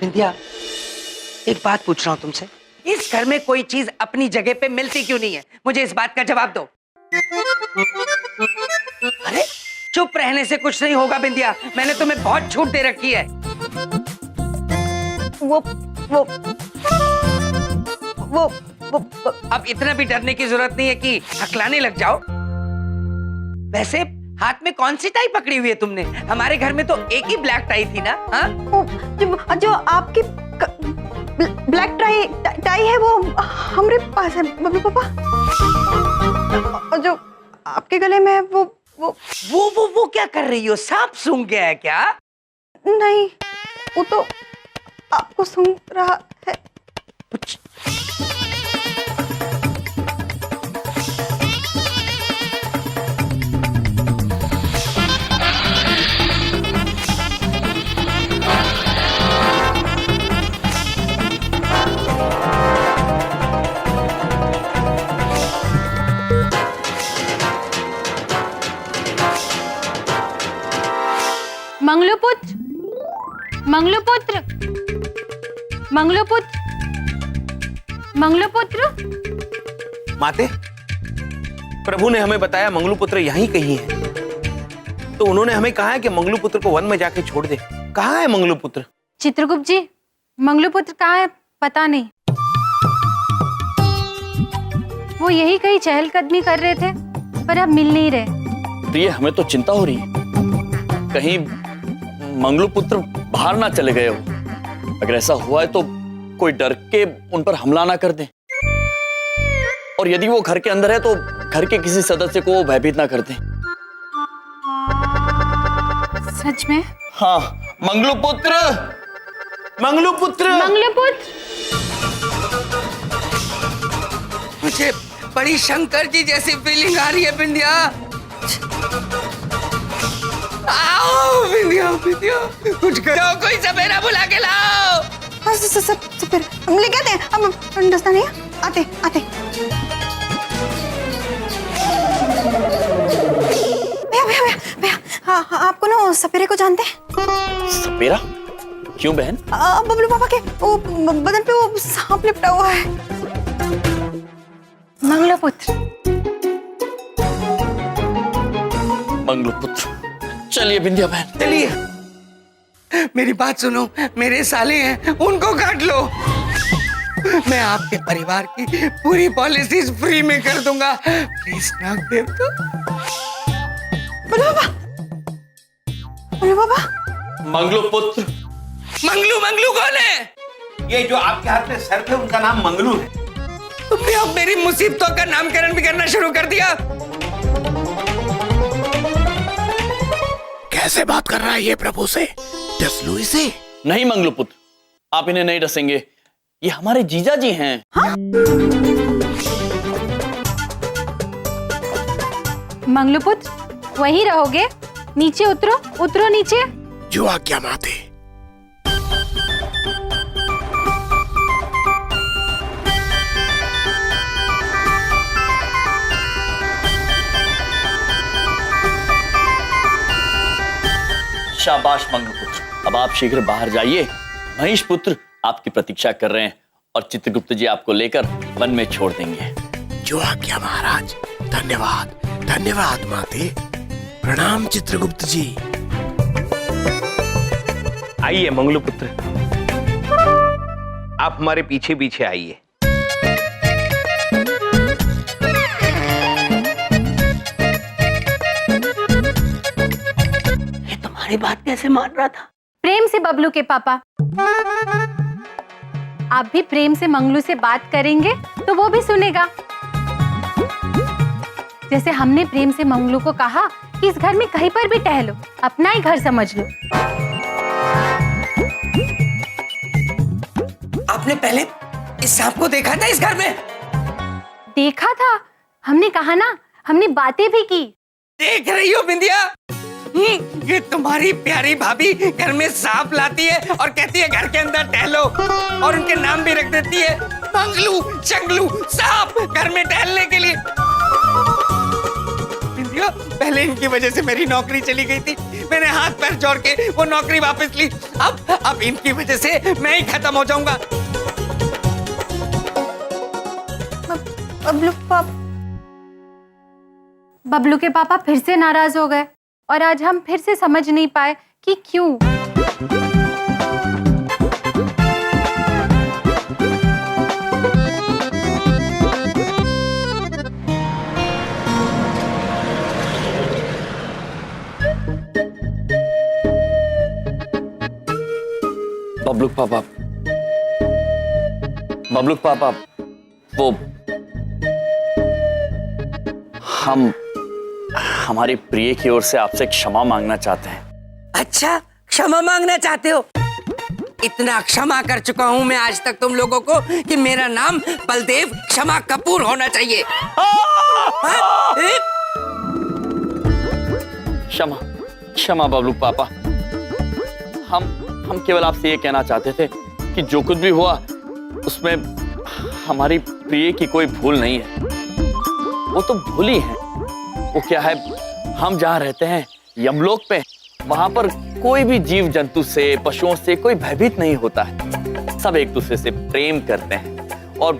बिंदिया, एक बात पूछ रहा हूँ तुमसे, इस घर में कोई चीज अपनी जगह पे मिलती क्यों नहीं है? मुझे इस बात का जवाब दो। अरे चुप रहने से कुछ नहीं होगा बिंदिया, मैंने तुम्हें बहुत छूट दे रखी है। वो अब इतना भी डरने की जरूरत नहीं है कि हकलाने लग जाओ। वैसे हाथ में कौन सी टाई पकड़ी हुई है तुमने? हमारे घर में तो एक ही ब्लैक टाई थी ना? हाँ, जो आपकी ब्लैक टाई है वो हमारे पास है बबलू पापा। और जो आपके गले में है वो क्या कर रही हो? सांप सूंघ गया है क्या? नहीं, वो तो आपको सूंघ रहा है। मंगलूपुत्र, मंगलूपुत्र, मंगलूपुत्र, मंगलूपुत्र। माते, प्रभु ने हमें बताया मंगलूपुत्र यहीं कहीं है, तो उन्होंने हमें कहा है कि मंगलूपुत्र को वन में जाके छोड़ दे। कहाँ है मंगलूपुत्र? चित्रगुप्त जी, मंगलूपुत्र कहाँ है पता नहीं। वो यही कहीं चहलकदमी कर रहे थे, पर अब मिल नहीं रहे। प्रिय, हमें तो चिंता हो रही है, कहीं मंगलूपुत्र बाहर ना चले गए हो। अगर ऐसा हुआ है तो कोई डर के उन पर हमला ना कर दे, और यदि वो घर के अंदर है तो घर के किसी सदस्य को भयभीत ना कर दे। सच में? हाँ, मंगलूपुत्र, मंगलूपुत्र, मंगलूपुत्र। मुझे बड़ी शंकर जी जैसी फीलिंग आ रही है बिंदिया। आओ बिंदिया, बिंदिया, कुछ करो, कोई सपेरा बुला के लाओ। सपेरा हम लेके आते हैं, हम दस्ता नहीं आते। भैया, हाँ, आपको ना सपेरे को जानते हैं? सपेरा? क्यों बहन? बबलू पापा के वो बदन पे वो सांप लिपटा हुआ है। मंगलूपुत्र, मंगलूपुत्र। चलिए बिंदिया बहन, चलिए। मेरी बात सुनो, मेरे साले हैं, उनको काट लो। मैं आपके परिवार की पूरी पॉलिसीज फ्री में कर दूंगा। प्लीज ना देव तो। बबलू पापा, मंगलूपुत्र। मंगलू कौन है? ये जो आपके हाथ में सर्प है उनका नाम मंगलू है। तुमने अब मेरी मुसीबतों का नामकरण भी करना शुरू कर दिया। कैसे बात कर रहा है ये प्रभु से? डस लो इसे। नहीं मंगलूपुत्र, आप इन्हें नहीं डसेंगे, ये हमारे जीजा जी हैं। हाँ? मंगलूपुत्र वहीं रहोगे? नीचे उतरो नीचे। जो आज्ञा माते। शाबाश मंगलपुत्र, अब आप शीघ्र बाहर जाइए। महिष पुत्र आपकी प्रतीक्षा कर रहे हैं और चित्रगुप्त जी आपको लेकर वन में छोड़ देंगे। जो आज्ञा महाराज। धन्यवाद, धन्यवाद माते। प्रणाम चित्रगुप्त जी। आइए मंगलूपुत्र, आप हमारे पीछे पीछे आइए। तुम्हारी बात कैसे मान रहा था? प्रेम से बबलू के पापा। आप भी प्रेम से मंगलू से बात करेंगे तो वो भी सुनेगा। जैसे हमने प्रेम से मंगलू को कहा कि इस घर में कहीं पर भी टहलो, अपना ही घर समझ लो। आपने पहले इस सांप को देखा था इस घर में? देखा था, हमने कहा ना, हमने बातें भी की। देख रही हो बिंदिया, ये तुम्हारी प्यारी भाभी घर में सांप लाती है और कहती है घर के अंदर टहलो, और उनके नाम भी रख देती है मंगलू, चंगलू, सांप, घर में टहलने के लिए। बिंदिया देखो, पहले इनकी वजह से मेरी नौकरी चली गई थी, मैंने हाथ पैर जोड़ के वो नौकरी वापस ली। अब इनकी वजह से मैं ही खत्म हो जाऊंगा। बबलू के पापा फिर से नाराज हो गए और आज हम फिर से समझ नहीं पाए कि क्यों। बबलू पापा, वो हम हमारी प्रिय की ओर से आपसे क्षमा मांगना चाहते हैं। अच्छा, क्षमा मांगना चाहते हो? इतना क्षमा कर चुका हूं मैं आज तक तुम लोगों को कि मेरा नाम बलदेव क्षमा कपूर होना चाहिए। क्षमा क्षमा बबलू पापा, हम केवल आपसे ये कहना चाहते थे कि जो कुछ भी हुआ उसमें हमारी प्रिय की कोई भूल नहीं है। वो तो भूल ही है। वो क्या है, हम जहाँ रहते हैं यमलोक पे, वहां पर कोई भी जीव जंतु से, पशुओं से कोई भयभीत नहीं होता है। सब एक दूसरे से प्रेम करते हैं। और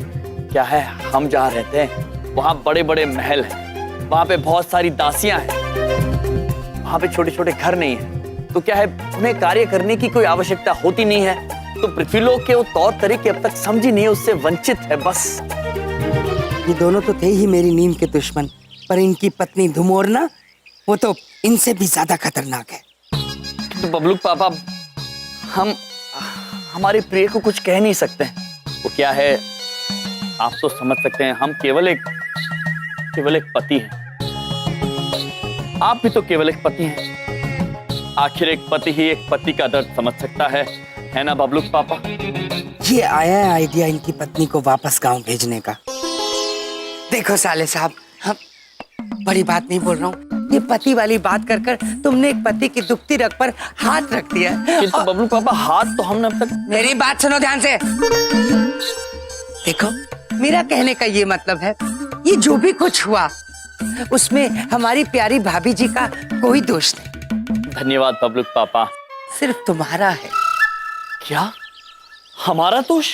क्या है, हम जहाँ रहते हैं वहां बड़े बड़े महल हैं, वहां पे बहुत सारी दासियां हैं, वहां पे छोटे छोटे घर नहीं है। तो क्या है, उन्हें कार्य करने की कोई आवश्यकता होती नहीं है। तो पृथ्वीलोक के वो तौर तरीके अब तक समझी नहीं है, उससे वंचित है बस। ये दोनों तो थे ही मेरी नींद के दुश्मन, पर इनकी पत्नी धुमोरना, वो तो इनसे भी ज्यादा खतरनाक है। तो बबलू पापा, हम हमारे प्रिय को कुछ कह नहीं सकते। वो क्या है, आप तो समझ सकते हैं, हम केवल एक पति हैं। आप भी तो केवल एक पति हैं। आखिर एक पति ही एक पति का दर्द समझ सकता है ना बबलू पापा? ये आया है आइडिया इनकी पत्नी को वापस गांव भेजने का। देखो साले साहब, हम बड़ी बात नहीं बोल रहा हूँ, ये पति वाली बात कर कर तुमने एक पति की दुखती रग पर हाथ रख दिया। किंतु बबलू पापा, हाथ तो हमने अब तक। मेरी बात सुनो ध्यान से। देखो, मेरा कहने का ये मतलब है, ये जो भी कुछ हुआ उसमें हमारी प्यारी भाभी जी का कोई दोष नहीं। धन्यवाद बबलू पापा। सिर्फ तुम्हारा है। क्या हमारा दोष?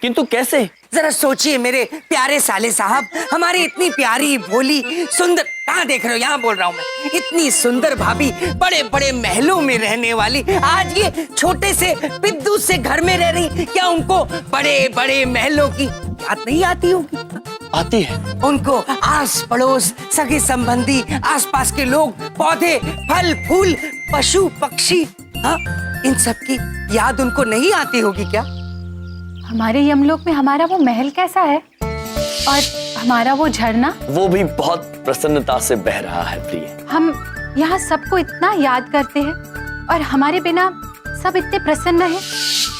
किंतु कैसे? जरा सोचिए मेरे प्यारे साले साहब, हमारी इतनी प्यारी भोली सुंदर, कहाँ देख रहे हो, यहाँ बोल रहा हूँ मैं, इतनी सुंदर भाभी, बड़े बड़े महलों में रहने वाली, आज ये छोटे से पिद्दू से घर में रह रही। क्या उनको बड़े बड़े महलों की याद नहीं आती होगी? आती है। उनको आस पड़ोस, सगे संबंधी, आसपास के लोग, पौधे, फल फूल, पशु पक्षी, हाँ, इन सब की याद उनको नहीं आती होगी क्या? हमारे यमलोक में हमारा वो महल कैसा है और हमारा वो झरना? वो भी बहुत प्रसन्नता से बह रहा है प्रिय। हम यहाँ सबको इतना याद करते हैं और हमारे बिना सब इतने प्रसन्न हैं,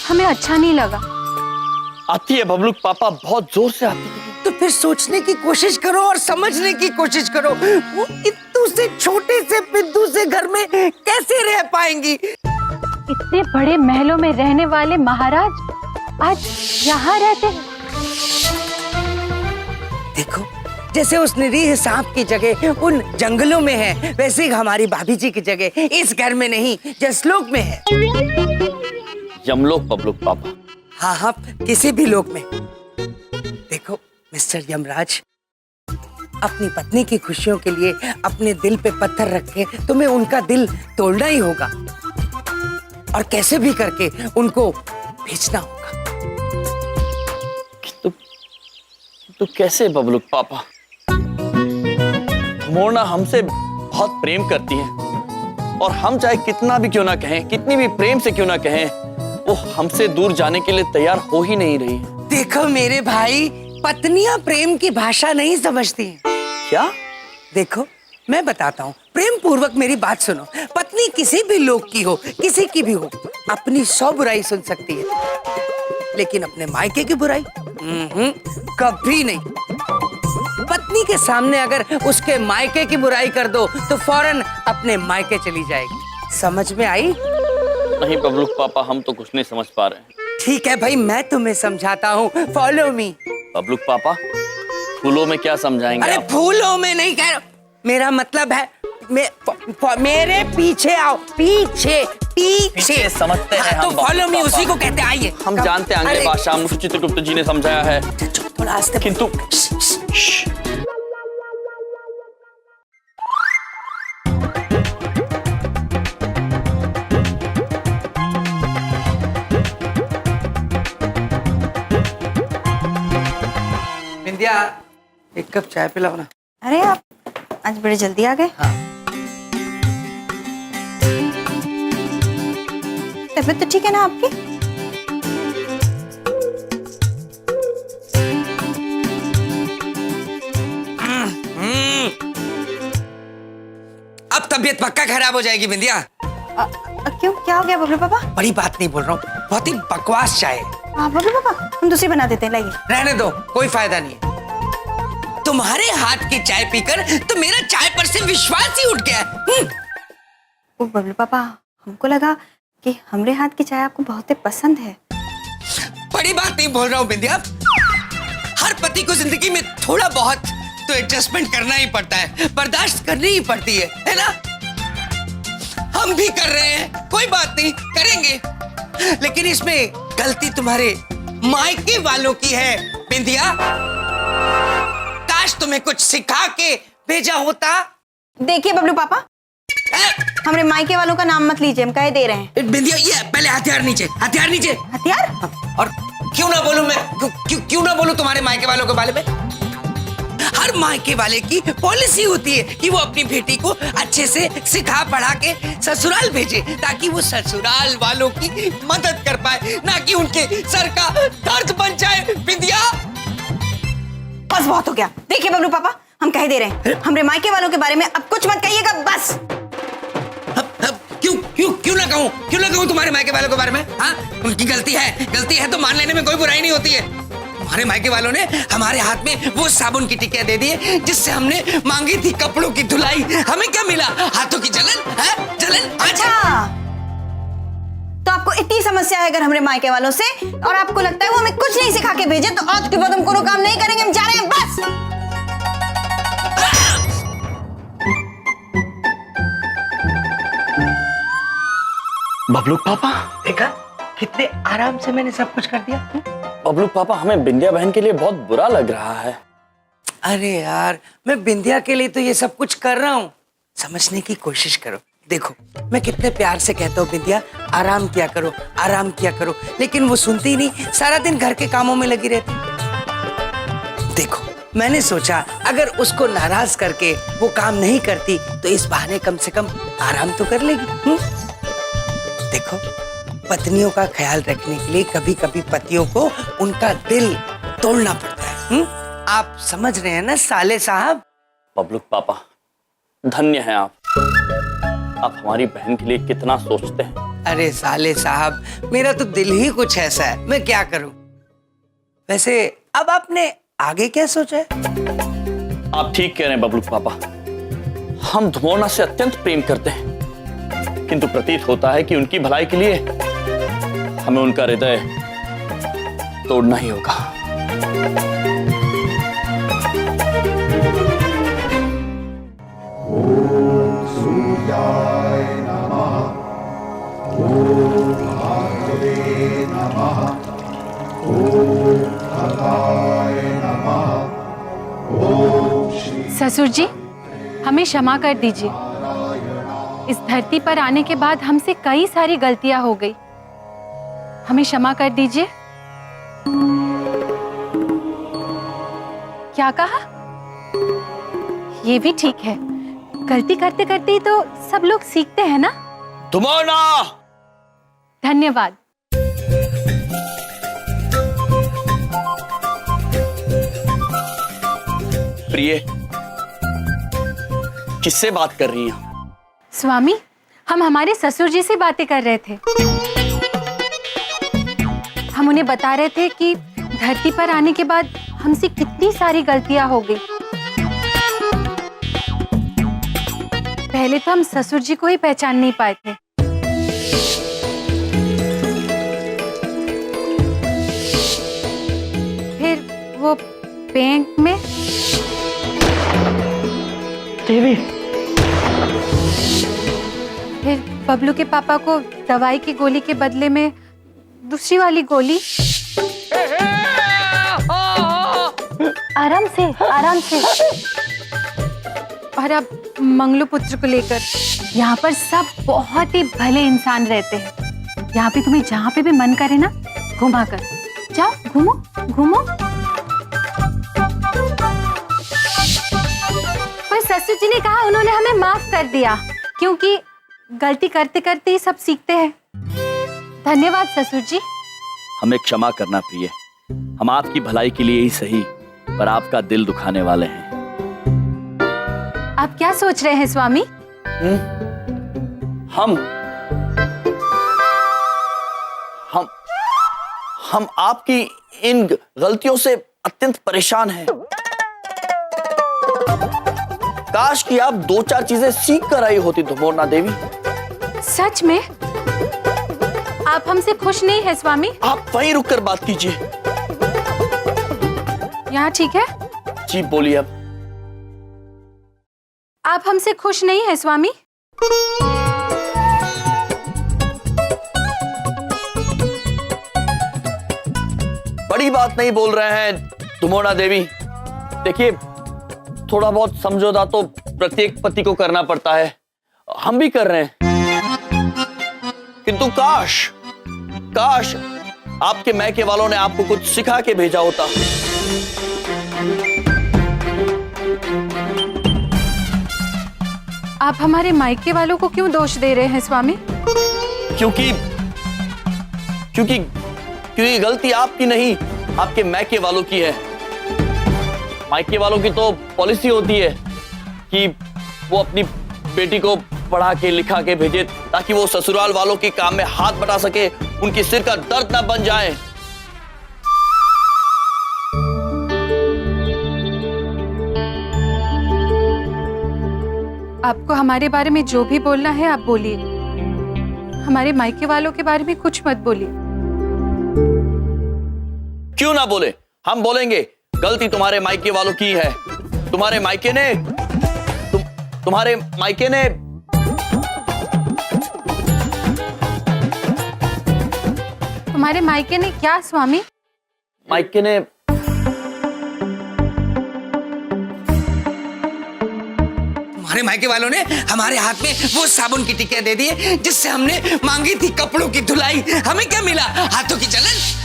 हमें अच्छा नहीं लगा। आती है बबलू पापा, बहुत जोर से आती है। तो फिर सोचने की कोशिश करो और समझने की कोशिश करो, वो इत्तू से छोटे से पिद्दू से घर में कैसे रह पाएंगी? इतने बड़े महलों में रहने वाले महाराज आज यहाँ रहते हैं। देखो, जैसे उस निरीह सांप की जगह उन जंगलों में है, वैसे ही हमारी भाभी जी की जगह इस घर में नहीं, जसलोक में है। यमलोक बबलू पापा। हाँ हाँ, किसी भी लोक में। देखो मिस्टर यमराज, अपनी पत्नी की खुशियों के लिए अपने दिल पे पत्थर रख के तुम्हें उनका दिल तोड़ना ही होगा और कैसे भी करके उनको भेजना होगा। तो कैसे बबलू पापा? मोरना हमसे बहुत प्रेम करती है और हम चाहे कितना भी क्यों ना कहें, कितनी भी प्रेम से क्यों ना कहें, वो हमसे दूर जाने के लिए तैयार हो ही नहीं रही है। देखो मेरे भाई, पत्नियां प्रेम की भाषा नहीं समझती हैं। क्या? देखो मैं बताता हूँ, प्रेम पूर्वक मेरी बात सुनो। पत्नी किसी भी लोग की हो, किसी की भी हो, अपनी 100 बुराई सुन सकती है, लेकिन अपने मायके की बुराई कभी नहीं। पत्नी के सामने अगर उसके मायके की बुराई कर दो तो फौरन अपने मायके चली जाएगी। समझ में आई? नहीं बबलू पापा, हम तो कुछ नहीं समझ पा रहे हैं। ठीक है भाई, मैं तुम्हें समझाता हूँ, फॉलो मी। बबलू पापा, फूलों में क्या समझाएंगे अरे आप? फूलों में नहीं कह रहा, मेरा मतलब है मेरे पीछे आओ, पीछे पीछे पीछे समझते हैं हाँ, तो हम, फॉलो मी, पापा। उसी को कहते हैं, आइए। हम जानते हैं आंग्ले अरे, भाषा, मुझे चित्रगुप्त जी ने समझाया है, थोड़ा आस्ते किंतु बिंदिया, एक कप चाय पिलाओ ना। अरे आप आज बड़े जल्दी आ गए। हाँ। तबीयत तो ठीक है ना आपकी? अब तबीयत पक्का खराब हो जाएगी बिंदिया। क्यों, क्या हो गया बबलू पापा? बड़ी बात नहीं बोल रहा हूँ, बहुत ही बकवास चाय है। हाँ बबलू पापा, हम दूसरी बना देते हैं, लाइए। रहने दो, कोई फायदा नहीं है। तुम्हारे हाथ की चाय पीकर तो मेरा चाय पर से विश्वास ही उठ गया। ओ बबलू पापा, हमको लगा कि हमरे हाथ की चाय आपको बहुत ही पसंद है। बड़ी बात नहीं बोल रहा हूँ बिंदिया। हर पति को जिंदगी में थोड़ा बहुत तो एडजस्टमेंट करना ही पड़ता है, बर्दाश्त करनी ही पड़ती है ना? हम भी कर रहे हैं, कोई बात नहीं, करेंगे। लेकिन इसमें गलती तुम्हारे मायके वालों की है बिंदिया। काश तुम्हें कुछ सिखा के भेजा होता। देखिए बबलू पापा, हमरे मायके वालों का नाम मत लीजिए, हम कह दे रहे हैं। बिंदिया, ये पहले हथियार नीचे, हथियार नीचे। हथियार? और क्यों ना बोलूं मैं, क्यों ना बोलूं तुम्हारे मायके वालों के बारे में? हर मायके वाले की पॉलिसी होती है कि वो अपनी बेटी को अच्छे से सिखा पढ़ा के ससुराल भेजे, ताकि वो ससुराल वालों की मदद कर पाए, ना कि उनके सर का दर्द बन जाए। बिंदिया, बस बहुत हो गया। देखिए बबलू पापा, हम कह दे रहे हैं, हमरे मायके वालों के बारे में अब कुछ मत कहिएगा, बस। क्यों ना कहूं तुम्हारे मायके वालों के बारे में? हाँ, उनकी गलती है तो मान लेने में कोई बुराई नहीं होती है। तुम्हारे मायके वालों ने हमारे हाथ में वो साबुन की टिकिया दे दी है जिससे हमने मांगी थी कपड़ों की धुलाई। हमें क्या मिला? हाथों की जलन है, जलन। अच्छा, तो आपको इतनी समस्या है अगर हमरे मायके वालों से, और आपको लगता है वो हमें कुछ नहीं सिखा के भेजे, तो आज के बाद हम कोनो काम नहीं करेंगे, हम जा रहे हैं, बस। बबलू पापा, देखा कितने आराम से मैंने सब कुछ कर दिया। बबलू पापा, हमें बिंदिया बहन के लिए बहुत बुरा लग रहा है। अरे यार, मैं बिंदिया के लिए तो ये सब कुछ कर रहा हूँ, समझने की कोशिश करो। देखो, मैं कितने प्यार से कहता हूँ बिंदिया, आराम किया करो, आराम किया करो, लेकिन वो सुनती ही नहीं, सारा दिन घर के कामों में लगी रहती। देखो, मैंने सोचा अगर उसको नाराज करके वो काम नहीं करती तो इस बहाने कम से कम आराम तो कर लेगी। देखो, पत्नियों का ख्याल रखने के लिए कभी कभी पतियों को उनका दिल तोड़ना पड़ता है। आप समझ रहे हैं ना साले साहब? बबलू पापा, धन्य हैं आप हमारी बहन के लिए कितना सोचते हैं। अरे साले साहब, मेरा तो दिल ही कुछ ऐसा है, मैं क्या करूं। वैसे अब आपने आगे क्या सोचा है? आप ठीक कह रहे हैं बबलू पापा, हम धुमोना से अत्यंत प्रेम करते हैं, किंतु प्रतीत होता है कि उनकी भलाई के लिए हमें उनका हृदय तोड़ना ही होगा। ससुर जी, हमें क्षमा कर दीजिए। इस धरती पर आने के बाद हमसे कई सारी गलतियां हो गई, हमें क्षमा कर दीजिए। क्या कहा? ये भी ठीक है, गलती करते करते ही तो सब लोग सीखते हैं ना। धुमोना! धन्यवाद। प्रिय, किससे बात कर रही हैं? स्वामी, हम हमारे ससुर जी से बातें कर रहे थे। हम उन्हें बता रहे थे कि धरती पर आने के बाद हमसे कितनी सारी गलतियां हो गई। पहले तो हम ससुर जी को ही पहचान नहीं पाए थे। फिर वो बैंक में देवी, बबलू के पापा को दवाई की गोली के बदले में दूसरी वाली गोली। आराम से, आराम से। और अब मंगलू पुत्र को लेकर यहाँ पर सब बहुत ही भले इंसान रहते हैं। यहाँ पे तुम्हें जहाँ पे भी मन करे ना, घुमा कर जाओ, घूमो घूमो। पर ससुर जी ने कहा उन्होंने हमें माफ कर दिया, क्योंकि गलती करते करते ही सब सीखते हैं। धन्यवाद ससुर जी। हमें क्षमा करना प्रिय, हम आपकी भलाई के लिए ही सही, पर आपका दिल दुखाने वाले हैं। आप क्या सोच रहे हैं स्वामी? हम आपकी इन गलतियों से अत्यंत परेशान हैं। काश कि आप 2-4 चीजें सीख कर आई होती धुमोरना देवी। सच में? आप हमसे खुश नहीं है स्वामी? आप वहीं रुककर बात कीजिए। यहाँ ठीक है? जी बोलिए। अब आप हमसे खुश नहीं है स्वामी? बड़ी बात नहीं बोल रहे हैं धुमोरना देवी। देखिए, थोड़ा बहुत समझौता तो प्रत्येक पति को करना पड़ता है, हम भी कर रहे हैं। किंतु काश आपके मैके वालों ने आपको कुछ सिखा के भेजा होता। आप हमारे मायके वालों को क्यों दोष दे रहे हैं स्वामी? क्योंकि गलती आपकी नहीं, आपके मैके वालों की है। मायके वालों की तो पॉलिसी होती है कि वो अपनी बेटी को पढ़ा के लिखा के भेजे, ताकि वो ससुराल वालों के काम में हाथ बटा सके, उनकी सिर का दर्द ना बन जाए। आपको हमारे बारे में जो भी बोलना है आप बोलिए, हमारे मायके वालों के बारे में कुछ मत बोलिए। क्यों ना बोले, हम बोलेंगे। गलती तुम्हारे मायके वालों की है। तुम्हारे मायके ने तुम्हारे मायके ने क्या स्वामी? मायके ने हमारे मायके वालों ने हमारे हाथ में वो साबुन की टिकिया दे दी है जिससे हमने मांगी थी कपड़ों की धुलाई। हमें क्या मिला? हाथों की जलन।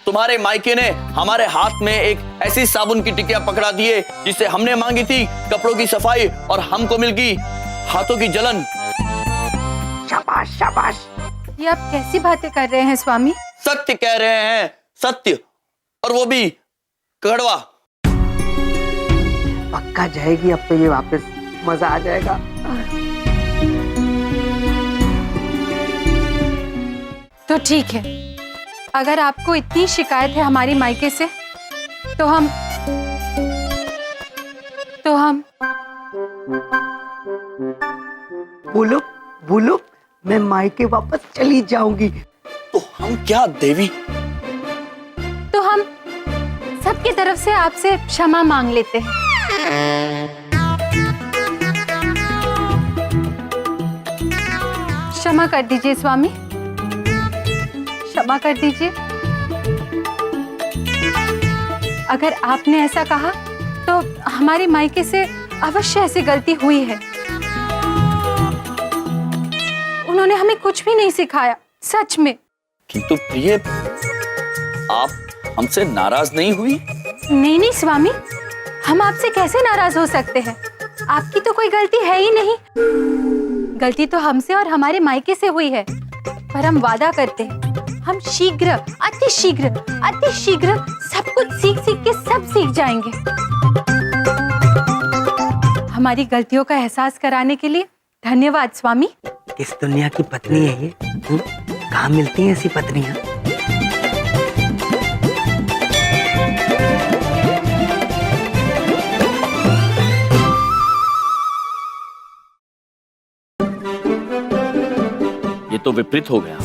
तुम्हारे मायके ने हमारे हाथ में एक ऐसी साबुन की टिकिया पकड़ा दी है जिसे हमने मांगी थी कपड़ों की सफाई, और हमको मिल गई हाथों की जलन। शाबाश शाबाश। ये आप कैसी बातें कर रहे हैं स्वामी? सत्य कह रहे हैं, सत्य, और वो भी कड़वा। पक्का जाएगी अब तो ये वापस, मजा आ जाएगा। तो ठीक है, अगर आपको इतनी शिकायत है हमारी मायके से, तो हम बोलो बोलो, मैं मायके वापस चली जाऊंगी। तो हम क्या देवी? तो हम सबकी तरफ से आपसे क्षमा मांग लेते हैं। क्षमा कर दीजिए स्वामी, क्षमा कर दीजिए। अगर आपने ऐसा कहा तो हमारे मायके से अवश्य ऐसी गलती हुई है। उन्होंने हमें कुछ भी नहीं सिखाया, सच में। किंतु प्रिय, आप हमसे नाराज नहीं हुई? नहीं स्वामी, हम आपसे कैसे नाराज हो सकते हैं? आपकी तो कोई गलती है ही नहीं। गलती तो हमसे और हमारे मायके से हुई है, पर हम वादा करते हैं हम शीघ्र, अति शीघ्र सब कुछ सीख के सब सीख जाएंगे। हमारी गलतियों का एहसास कराने के लिए धन्यवाद स्वामी। किस दुनिया की पत्नी है ये? कहाँ मिलती हैं ऐसी पत्नियां? ये तो विपरीत हो गया।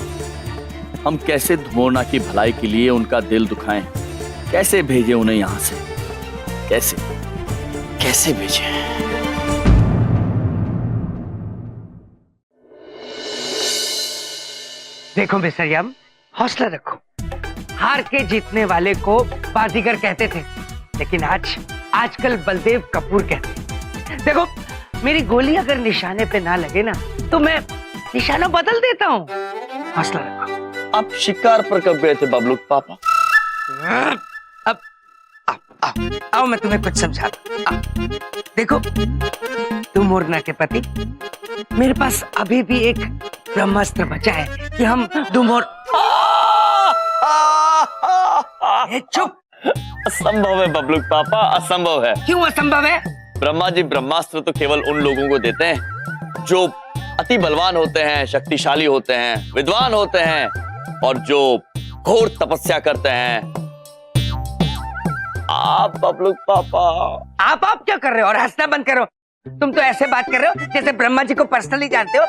हम कैसे धुमोरना की भलाई के लिए उनका दिल दुखाएं? कैसे भेजें उन्हें यहां से? कैसे भेजें? देखो मिस्टर यम, हौसला रखो। हार के जीतने वाले को बाजीगर कहते थे, लेकिन आजकल बलदेव कपूर कहते हैं। देखो, मेरी गोली अगर निशाने पे ना लगे ना, तो मैं निशाना बदल देता हूँ। हौसला रखो। आप शिकार पर कब गए थे बबलू पापा? अब आओ मैं तुम्हें कुछ समझाता हूं। देखो, तुम मुरना के पति, मेरे पास अभी भी एक ब्रह्मास्त्र बचा है कि हम चुप। असंभव है बबलू पापा, असंभव है। क्यों असंभव है? ब्रह्मा जी ब्रह्मास्त्र तो केवल उन लोगों को देते हैं जो अति बलवान होते हैं, शक्तिशाली होते हैं, विद्वान होते हैं और जो घोर तपस्या करते हैं। आप बबलू पापा, आप क्या कर रहे हो? और हंसना बंद करो। तुम तो ऐसे बात कर रहे हो जैसे ब्रह्मा जी को पर्सनली जानते हो।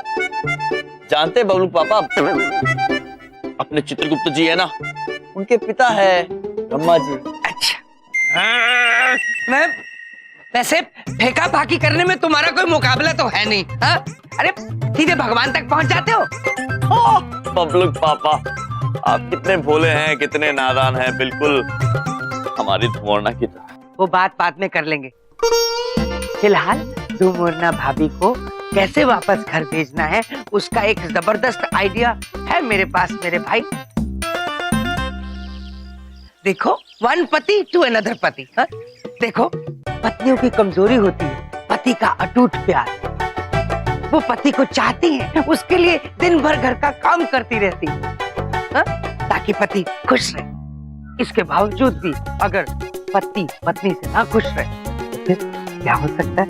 जानते हैं बबलू पापा, अपने चित्रगुप्त जी है ना, उनके पिता है ब्रह्मा जी। अच्छा, मैं वैसे फेंका फाकी करने में तुम्हारा कोई मुकाबला तो है नहीं। हाँ? अरे सीधे भगवान तक पहुंच जाते हो। बबलू पापा, आप कितने भोले हैं, कितने नादान हैं, बिल्कुल हमारी धुमोरना की तरह। वो बात में कर लेंगे। फिलहाल धुमोरना भाभी को कैसे वापस घर भेजना है, उसका एक जबरदस्त आइडिया है मेरे पास मेरे भाई। देखो, वन पति टू अनदर पति। हाँ? देखो, पत्नियों की कमजोरी होती है पति का अटूट प्यार। वो पति को चाहती हैं, उसके लिए दिन भर घर का काम करती रहती है, हाँ? ताकि पति खुश रहे। इसके बावजूद भी अगर पति पत्नी से ना खुश रहे तो फिर क्या हो सकता है?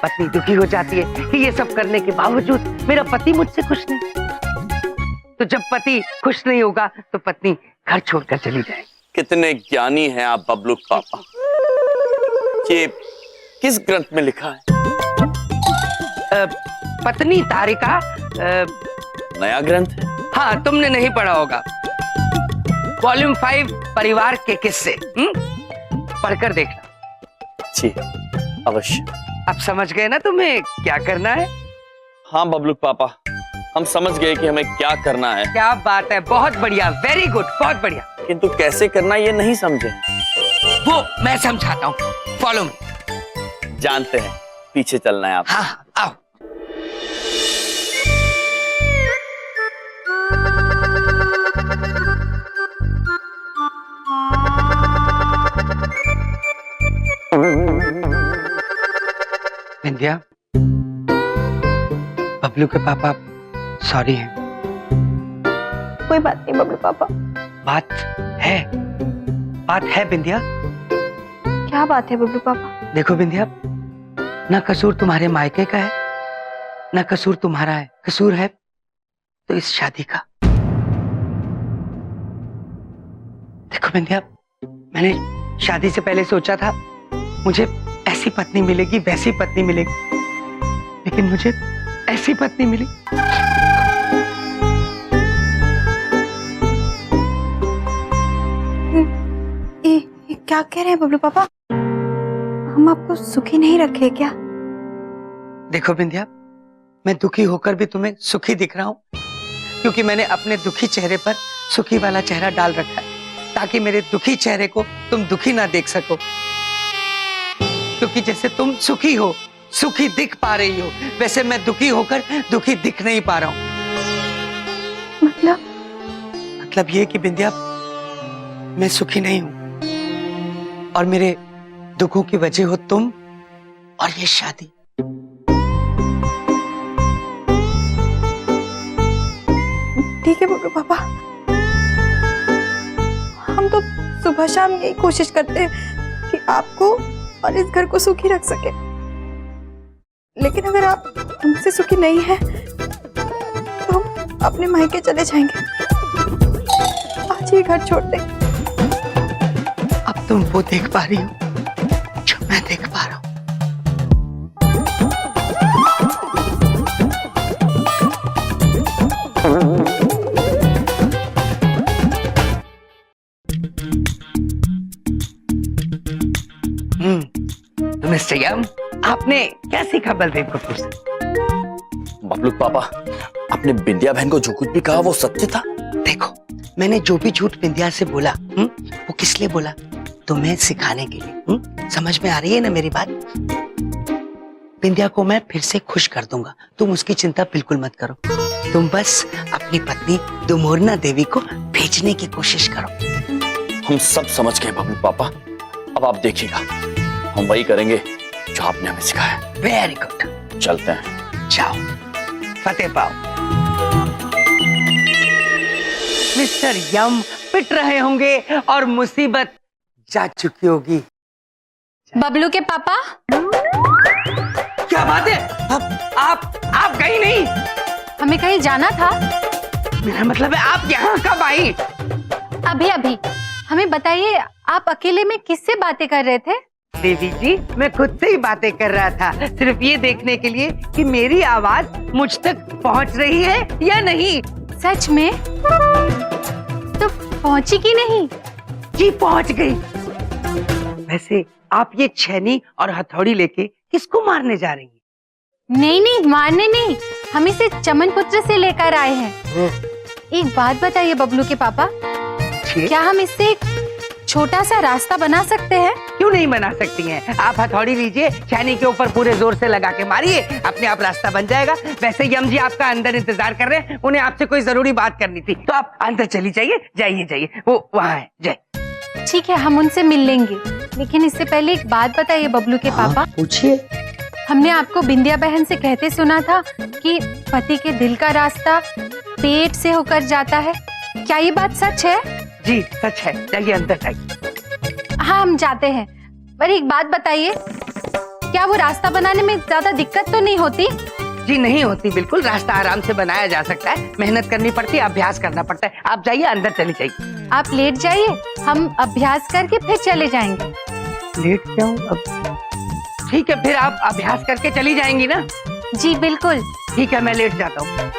पत्नी दुखी हो जाती है कि ये सब करने के बावजूद मेरा पति मुझसे खुश नहीं। तो जब पति खुश नहीं होगा तो पत्नी घर छोड़कर चली जाएगी। कितने ज्ञानी हैं आप बबलू पापा। ये किस ग्रंथ में लिखा है? पत्नी तारिका। नया ग्रंथ है? हाँ, तुमने नहीं पढ़ा होगा। वॉल्यूम 5 परिवार के किस्से। पढ़कर देखना। जी अवश्य। अब समझ गए ना तुम्हें क्या करना है? हाँ बबलू पापा, हम समझ गए कि हमें क्या करना है। क्या बात है, बहुत बढ़िया, वेरी गुड, बहुत बढ़िया। किंतु कैसे करना ये नहीं समझे। वो मैं समझाता हूँ, फॉलो मी। जानते हैं, पीछे चलना है आप। हाँ, आओ। विंध्या, बबलू के पापा सॉरी हैं। कोई बात नहीं बबलू पापा। बात है विंध्या। क्या बात है बबलू पापा? देखो विंध्या, ना कसूर तुम्हारे मायके का है, ना कसूर तुम्हारा है। कसूर है तो इस शादी का। देखो विंध्या, मैंने शादी से पहले सोचा था मुझे ऐसी पत्नी मिलेगी, वैसी पत्नी मिलेगी, लेकिन मुझे ऐसी पत्नी मिली। ये क्या कह रहे हैं बबलू पापा? हम आपको सुखी नहीं रखे क्या? देखो विंध्या, मैं दुखी होकर भी तुम्हें सुखी दिख रहा हूं, क्योंकि मैंने अपने दुखी चेहरे पर सुखी वाला चेहरा डाल रखा है, ताकि मेरे दुखी चेहरे को तुम दुखी ना देख सको। क्योंकि जैसे तुम सुखी हो, सुखी दिख पा रही हो, वैसे मैं दुखी होकर दुखी दिख नहीं पा रहा हूं। मतलब ये कि विंध्या, मैं सुखी नहीं हूं और मेरे दुखों की वजह हो तुम और ये शादी। ठीक है बबलू पापा, हम तो सुबह शाम यही कोशिश करते हैं कि आपको और इस घर को सुखी रख सके, लेकिन अगर आप हमसे सुखी नहीं है तो हम अपने मायके चले जाएंगे। आज ये घर छोड़ दें। अब तुम वो देख पा रही हो जो मैं देख पा रहा हूं। तो मिस्टर यम, आपने क्या सीखा बलदेव कपूर से? बबलू पापा, आपने बिंदिया बहन को जो कुछ भी कहा वो सत्य था? देखो, मैंने जो भी झूठ बिंदिया से बोला, वो किस लिए बोला? तुम्हें सिखाने के लिए। समझ में आ रही है ना मेरी बात? बिंदिया को मैं फिर से खुश कर दूंगा, तुम उसकी चिंता बिल्कुल मत करो। तुम बस अपनी पत्नी दुमोरना देवी को भेजने की कोशिश करो। हम सब समझ गए बबलू पापा, अब आप देखिएगा, हम वही करेंगे जो आपने हमें सिखाया। वेरी गुड, चलते हैं। जाओ, फतेह पाओ। मिस्टर यम पिट रहे होंगे और मुसीबत जा चुकी होगी। बबलू के पापा, क्या बात है? आप गई नहीं? हमें कहीं जाना था। मेरा मतलब है आप यहाँ कब आई? अभी हमें बताइए, आप अकेले में किससे बातें कर रहे थे? देवी जी, मैं खुद से ही बातें कर रहा था, सिर्फ ये देखने के लिए कि मेरी आवाज मुझ तक पहुँच रही है या नहीं। सच में? तो पहुंची कि नहीं? जी पहुँच गई। वैसे आप ये छेनी और हथौड़ी लेके किसको मारने जा रही हैं? नहीं, मारने नहीं, हम इसे चमन पुत्र से लेकर आए हैं। एक बात बताइए बबलू के पापा, क्या हम इससे एक छोटा सा रास्ता बना सकते हैं? क्यों नहीं बना सकती हैं? आप हथौड़ी लीजिए, छेनी के ऊपर पूरे जोर से लगा के मारिए, अपने आप रास्ता बन जाएगा। वैसे यम जी आपका अंदर इंतजार कर रहे हैं, उन्हें आपसे कोई जरूरी बात करनी थी, तो आप अंदर चली जाइए। जाइए, वो वहाँ है। जय। ठीक है, हम उनसे मिल लेंगे, लेकिन इससे पहले एक बात बताइए बबलू के पापा। पूछिए। हमने आपको बिंदिया बहन से कहते सुना था कि पति के दिल का रास्ता पेट से होकर जाता है, क्या ये बात सच है? जी सच है, चलिए अंदर जाइए। हाँ, हम जाते हैं, पर एक बात बताइए, क्या वो रास्ता बनाने में ज्यादा दिक्कत तो नहीं होती? जी नहीं होती, बिल्कुल रास्ता आराम से बनाया जा सकता है, मेहनत करनी पड़ती है, अभ्यास करना पड़ता है। आप जाइए, अंदर चली जाइए। आप लेट जाइए, हम अभ्यास करके फिर चले जाएंगे। लेट जाऊं अब? ठीक है, फिर आप अभ्यास करके चली जाएंगी ना? जी बिल्कुल। ठीक है, मैं लेट जाता हूँ।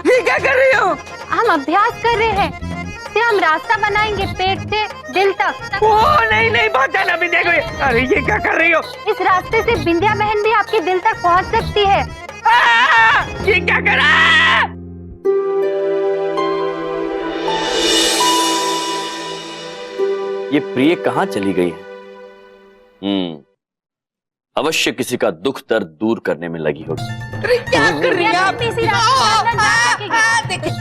ये क्या कर रही हो? हम अभ्यास कर रहे हैं, इससे हम रास्ता बनाएंगे पेट से दिल तक। ओ नहीं, बहुत ज्यादा भी देखो ये। अरे ये क्या कर रही हो? इस रास्ते से बिंदिया बहन भी आपके दिल तक पहुंच सकती है। ये क्या कर रहा है? ये प्रिय कहाँ चली गई है? अवश्य किसी का दुख दर्द दूर करने में लगी होगी। अरे क्या कर रही है आप?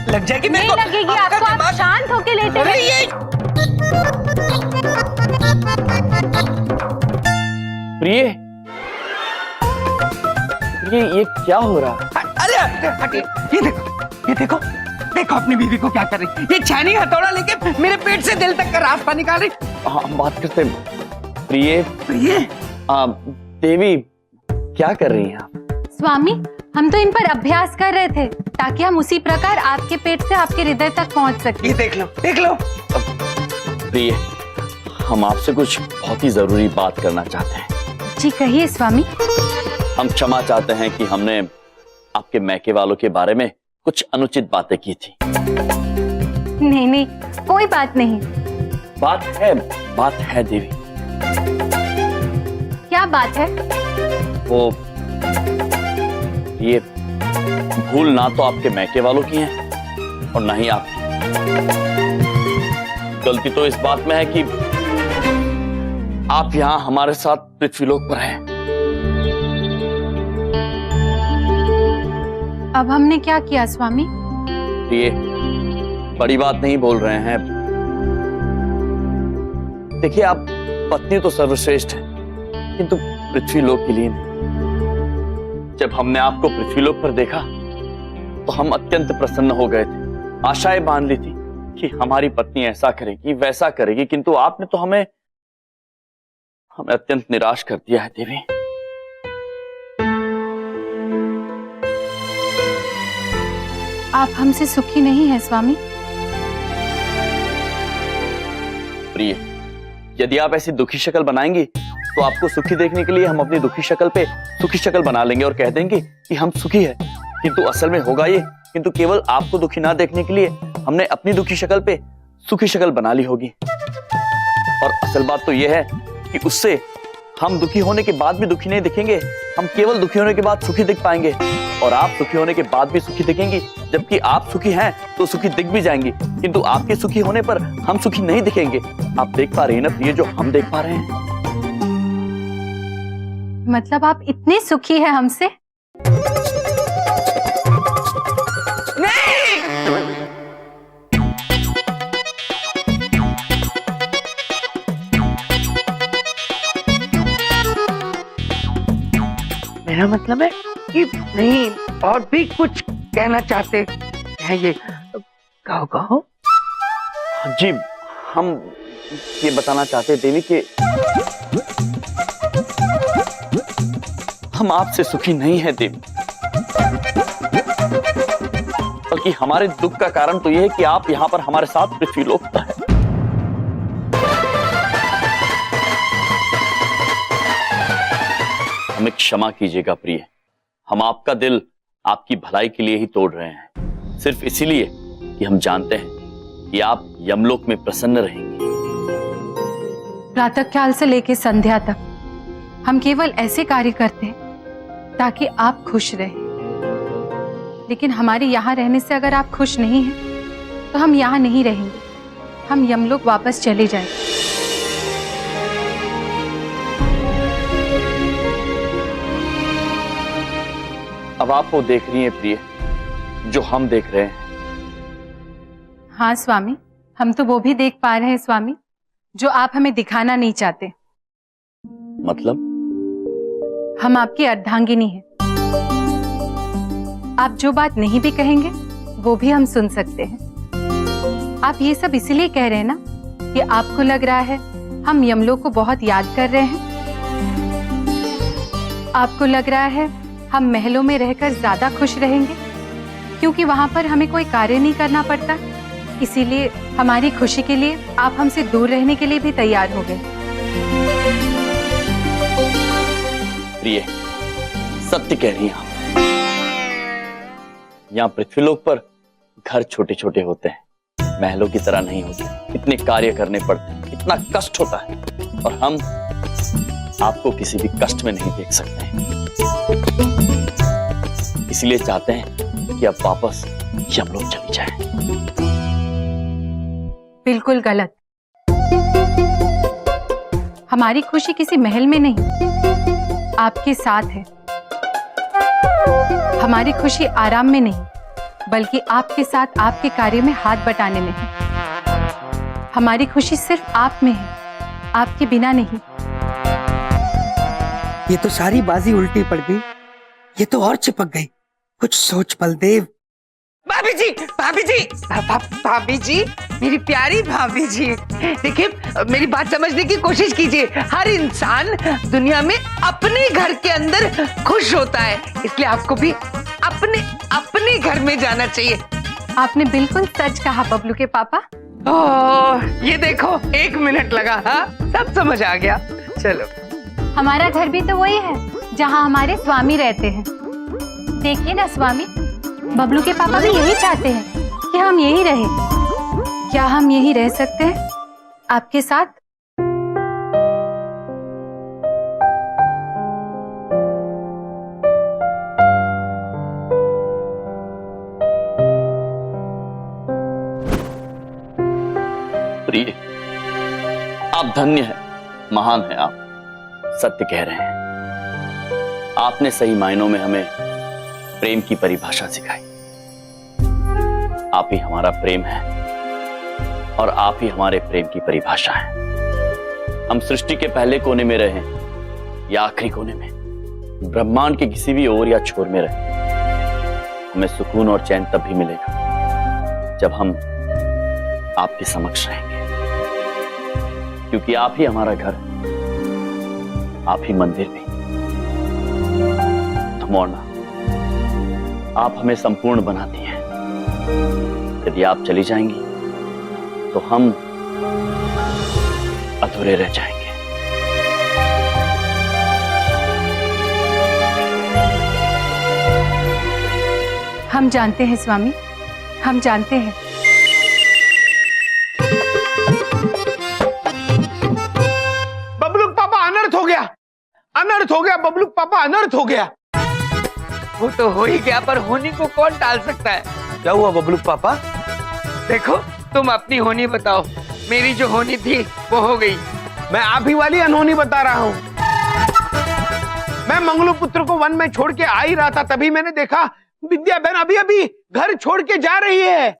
लग जाएगी मेरे को। नहीं लगेगी आपको, आप शांत होके लेटे अरे रहिए। प्रिय, ये क्या हो रहा है? अरे हटिए, ये देखो अपनी बीवी को क्या कर रही। ये छेनी हथौड़ा लेके मेरे पेट से दिल तक का रास्ता निकाल रही। हाँ, हम बात करते हैं। प्रिय, देवी क्या कर रही हैं आप? स्वामी, हम तो इन पर अभ्यास कर रहे थे ताकि हम उसी प्रकार आपके पेट से आपके हृदय तक पहुंच सके। ये देख लो। प्रिय, हम आपसे कुछ बहुत ही जरूरी बात करना चाहते हैं। जी कहिए स्वामी। हम क्षमा चाहते हैं कि हमने आपके मैके वालों के बारे में कुछ अनुचित बातें की थी। नहीं, कोई बात नहीं। बात है देवी। क्या बात है? वो ये भूल ना तो आपके मैके वालों की है और ना ही आपकी। गलती तो इस बात में है कि आप यहाँ हमारे साथ पृथ्वीलोक पर हैं। अब हमने क्या किया स्वामी? ये बड़ी बात नहीं बोल रहे हैं। देखिए, आप पत्नी तो सर्वश्रेष्ठ है, किंतु पृथ्वीलोक के लिए नहीं। जब हमने आपको पृथ्वीलोक पर देखा तो हम अत्यंत प्रसन्न हो गए थे। आशाएं बांध ली थी कि हमारी पत्नी ऐसा करेगी वैसा करेगी, किंतु आपने तो हमें अत्यंत निराश कर दिया है देवी। आप हमसे सुखी नहीं है स्वामी। प्रिय, यदि आप ऐसी दुखी शक्ल बनाएंगी तो आपको सुखी देखने के लिए हम अपनी दुखी शक्ल पे सुखी शक्ल बना लेंगे और कह देंगे कि हम सुखी है, किंतु असल में होगा ये, किंतु केवल आपको दुखी ना देखने के लिए हमने अपनी दुखी शक्ल पे सुखी शक्ल बना ली होगी। और असल बात तो यह है कि उससे हम दुखी होने के बाद भी दुखी नहीं दिखेंगे। हम केवल दुखी होने के बाद सुखी दिख पाएंगे, और आप सुखी होने के बाद भी सुखी दिखेंगी। जबकि आप सुखी हैं तो सुखी दिख भी जाएंगी, किंतु आपके सुखी होने पर हम सुखी नहीं दिखेंगे। आप देख पा रही हैं ना प्रिय, जो हम देख पा रहे हैं। मतलब आप इतने सुखी हैं हमसे? मेरा मतलब है कि नहीं, और भी कुछ कहना चाहते हैं ये? कहो कहो। जी, हम ये बताना चाहते हैं देवी कि हम आपसे सुखी नहीं हैं देवी, बल्कि हमारे दुख का कारण तो यह है कि आप यहाँ पर हमारे साथ पृथ्वीलोक पर हैं। हमें क्षमा कीजिएगा प्रिय, हम आपका दिल आपकी भलाई के लिए ही तोड़ रहे हैं, सिर्फ इसीलिए कि हम जानते हैं कि आप यमलोक में प्रसन्न रहेंगे। प्रातःकाल से लेकर संध्या तक हम केवल ऐसे कार्य करते हैं ताकि आप खुश रहें। लेकिन हमारे यहाँ रहने से अगर आप खुश नहीं हैं, तो हम यहाँ नहीं रहेंगे, हम यमलोक वापस चले जाएंगे। अब आप वो देख रही हैं प्रिय जो हम देख रहे हैं। हाँ स्वामी, हम तो वो भी देख पा रहे हैं स्वामी, जो आप हमें दिखाना नहीं चाहते। मतलब? हम आपकी अर्धांगिनी हैं। आप जो बात नहीं भी कहेंगे वो भी हम सुन सकते हैं। आप ये सब इसीलिए कह रहे हैं ना कि आपको लग रहा है हम यमलोक को बहुत याद कर रहे हैं। आपको लग रहा है हम महलों में रहकर ज्यादा खुश रहेंगे क्योंकि वहां पर हमें कोई कार्य नहीं करना पड़ता, इसीलिए हमारी खुशी के लिए आप हमसे दूर रहने के लिए भी तैयार हो गए। प्रिय, सत्य कह रही हैं आप। यहाँ पृथ्वीलोक पर घर छोटे छोटे होते हैं, महलों की तरह नहीं होते। इतने कार्य करने पड़ते हैं, इतना कष्ट होता है, और हम आपको किसी भी कष्ट में नहीं देख सकते हैं। इसलिए चाहते हैं कि आप वापस यमलोक चली जाएं। बिल्कुल गलत। हमारी खुशी किसी महल में नहीं, आपके साथ है। हमारी खुशी आराम में नहीं, बल्कि आपके साथ आपके कार्य में हाथ बटाने में है। हमारी खुशी सिर्फ आप में है, आपके बिना नहीं। ये तो सारी बाजी उल्टी पड़ गई, ये तो और चिपक गई। कुछ सोच बलदेव। भाभी जी, भाभी जी, भाभी जी, मेरी प्यारी भाभी जी, देखिए मेरी बात समझने की कोशिश कीजिए। हर इंसान दुनिया में अपने घर के अंदर खुश होता है, इसलिए आपको भी अपने घर में जाना चाहिए। आपने बिल्कुल सच कहा बबलू के पापा। ओह, ये देखो 1 मिनट लगा, हाँ सब समझ आ गया। चलो, हमारा घर भी तो वही है जहाँ हमारे स्वामी रहते हैं। देखिए ना स्वामी, बबलू के पापा भी यही चाहते हैं कि हम यही रहें। क्या हम यही रह सकते हैं आपके साथ? प्रिय, आप धन्य हैं, महान हैं आप। सत्य कह रहे हैं, आपने सही मायनों में हमें प्रेम की परिभाषा सिखाई। आप ही हमारा प्रेम है और आप ही हमारे प्रेम की परिभाषा है। हम सृष्टि के पहले कोने में रहें या आखिरी कोने में, ब्रह्मांड के किसी भी ओर या छोर में रहें, हमें सुकून और चैन तब भी मिलेगा जब हम आपके समक्ष रहेंगे, क्योंकि आप ही हमारा घर है, आप ही मंदिर भी। मोरना, आप हमें संपूर्ण बनाती हैं। यदि आप चली जाएंगी तो हम अधूरे रह जाएंगे। हम जानते हैं स्वामी, हम जानते हैं। बबलू पापा अनर्थ हो गया बबलू पापा, अनर्थ हो गया। वो तो हो ही गया, पर होनी को कौन टाल सकता है? क्या हुआ बबलू पापा? देखो, तुम अपनी होनी बताओ, मेरी जो होनी थी वो हो गई। मैं आप ही वाली अनहोनी बता रहा हूँ। मैं मंगलू पुत्र को वन में छोड़ के आ ही रहा था, तभी मैंने देखा विद्या बहन अभी अभी घर छोड़ के जा रही है।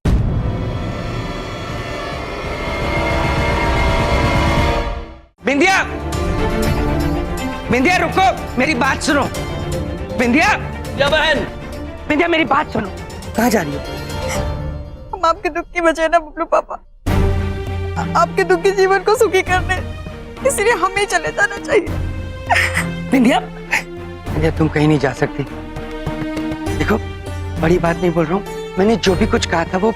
बिंदिया, बिंदिया रुको, मेरी बात सुनो। बिंदिया, क्या बहन? बिंदिया मेरी बात सुनो। कहाँ जा रही हो? हम आपके दुख की बजाय ना बबलू पापा, आपके दुखी जीवन को सुखी करने, इसलिए हमें चले जाना चाहिए। बिंदिया, बिंदिया तुम कहीं नहीं जा सकती। देखो, बड़ी बात नहीं बोल रहा हूँ, मैंने जो भी कुछ कहा था वो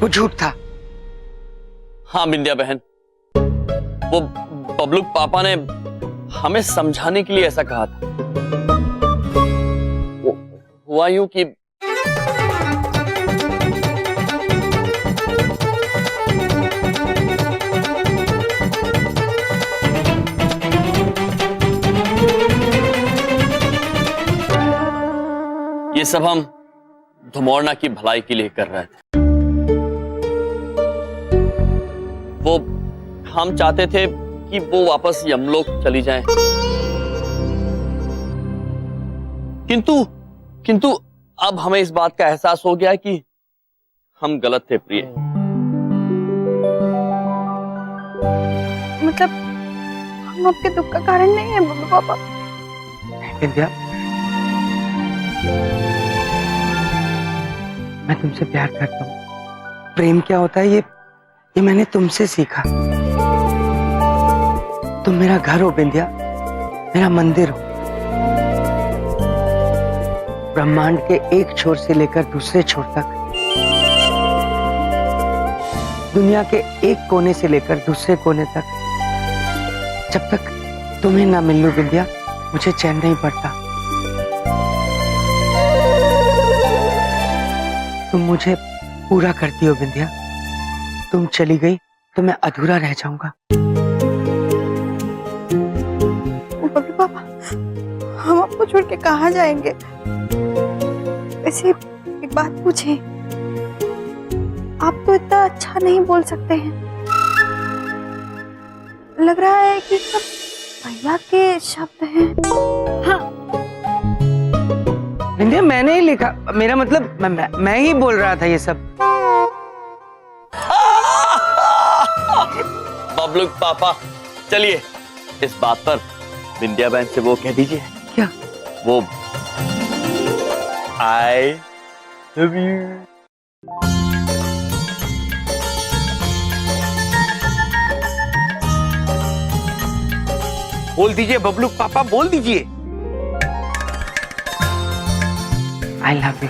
झूठ था। हाँ बिंदिया बहन, वो बबलू पापा ने हमें समझाने के लिए ऐसा कहा था। हुआ यूं कि ये सब हम धुमौरना की भलाई के लिए कर रहे थे। वो हम चाहते थे कि वो वापस यमलोक चली जाएं। किंतु अब हमें इस बात का एहसास हो गया कि हम गलत थे प्रिय। मतलब हम आपके दुख का कारण नहीं है बबलू पापा। बिंदिया, मैं तुमसे प्यार करता हूँ। प्रेम क्या होता है ये मैंने तुमसे सीखा। तुम मेरा घर हो बिंदिया, मेरा मंदिर हो। ब्रह्मांड के एक छोर से लेकर दूसरे छोर तक, दुनिया के एक कोने से लेकर दूसरे कोने तक, जब तक तुम्हें ना मिल लूं बिंदिया, मुझे चैन नहीं पड़ता। तुम मुझे पूरा करती हो बिंदिया। तुम चली गई तो मैं अधूरा रह जाऊंगा। बबलू पापा, हम आपको छोड़ के कहाँ जाएंगे? वैसे एक बात पूछे, आप तो इतना अच्छा नहीं बोल सकते हैं। लग रहा है कि सब भैया के शब्द हैं। हाँ। बिंदिया, मैंने ही लिखा, मेरा मतलब मैं ही बोल रहा था ये सब। बबलू पापा, चलिए इस बात पर बिंदिया बहन से वो कह दीजिए। क्या? वो आई लव यू। बोल दीजिए बबलू पापा, बोल दीजिए। I love you.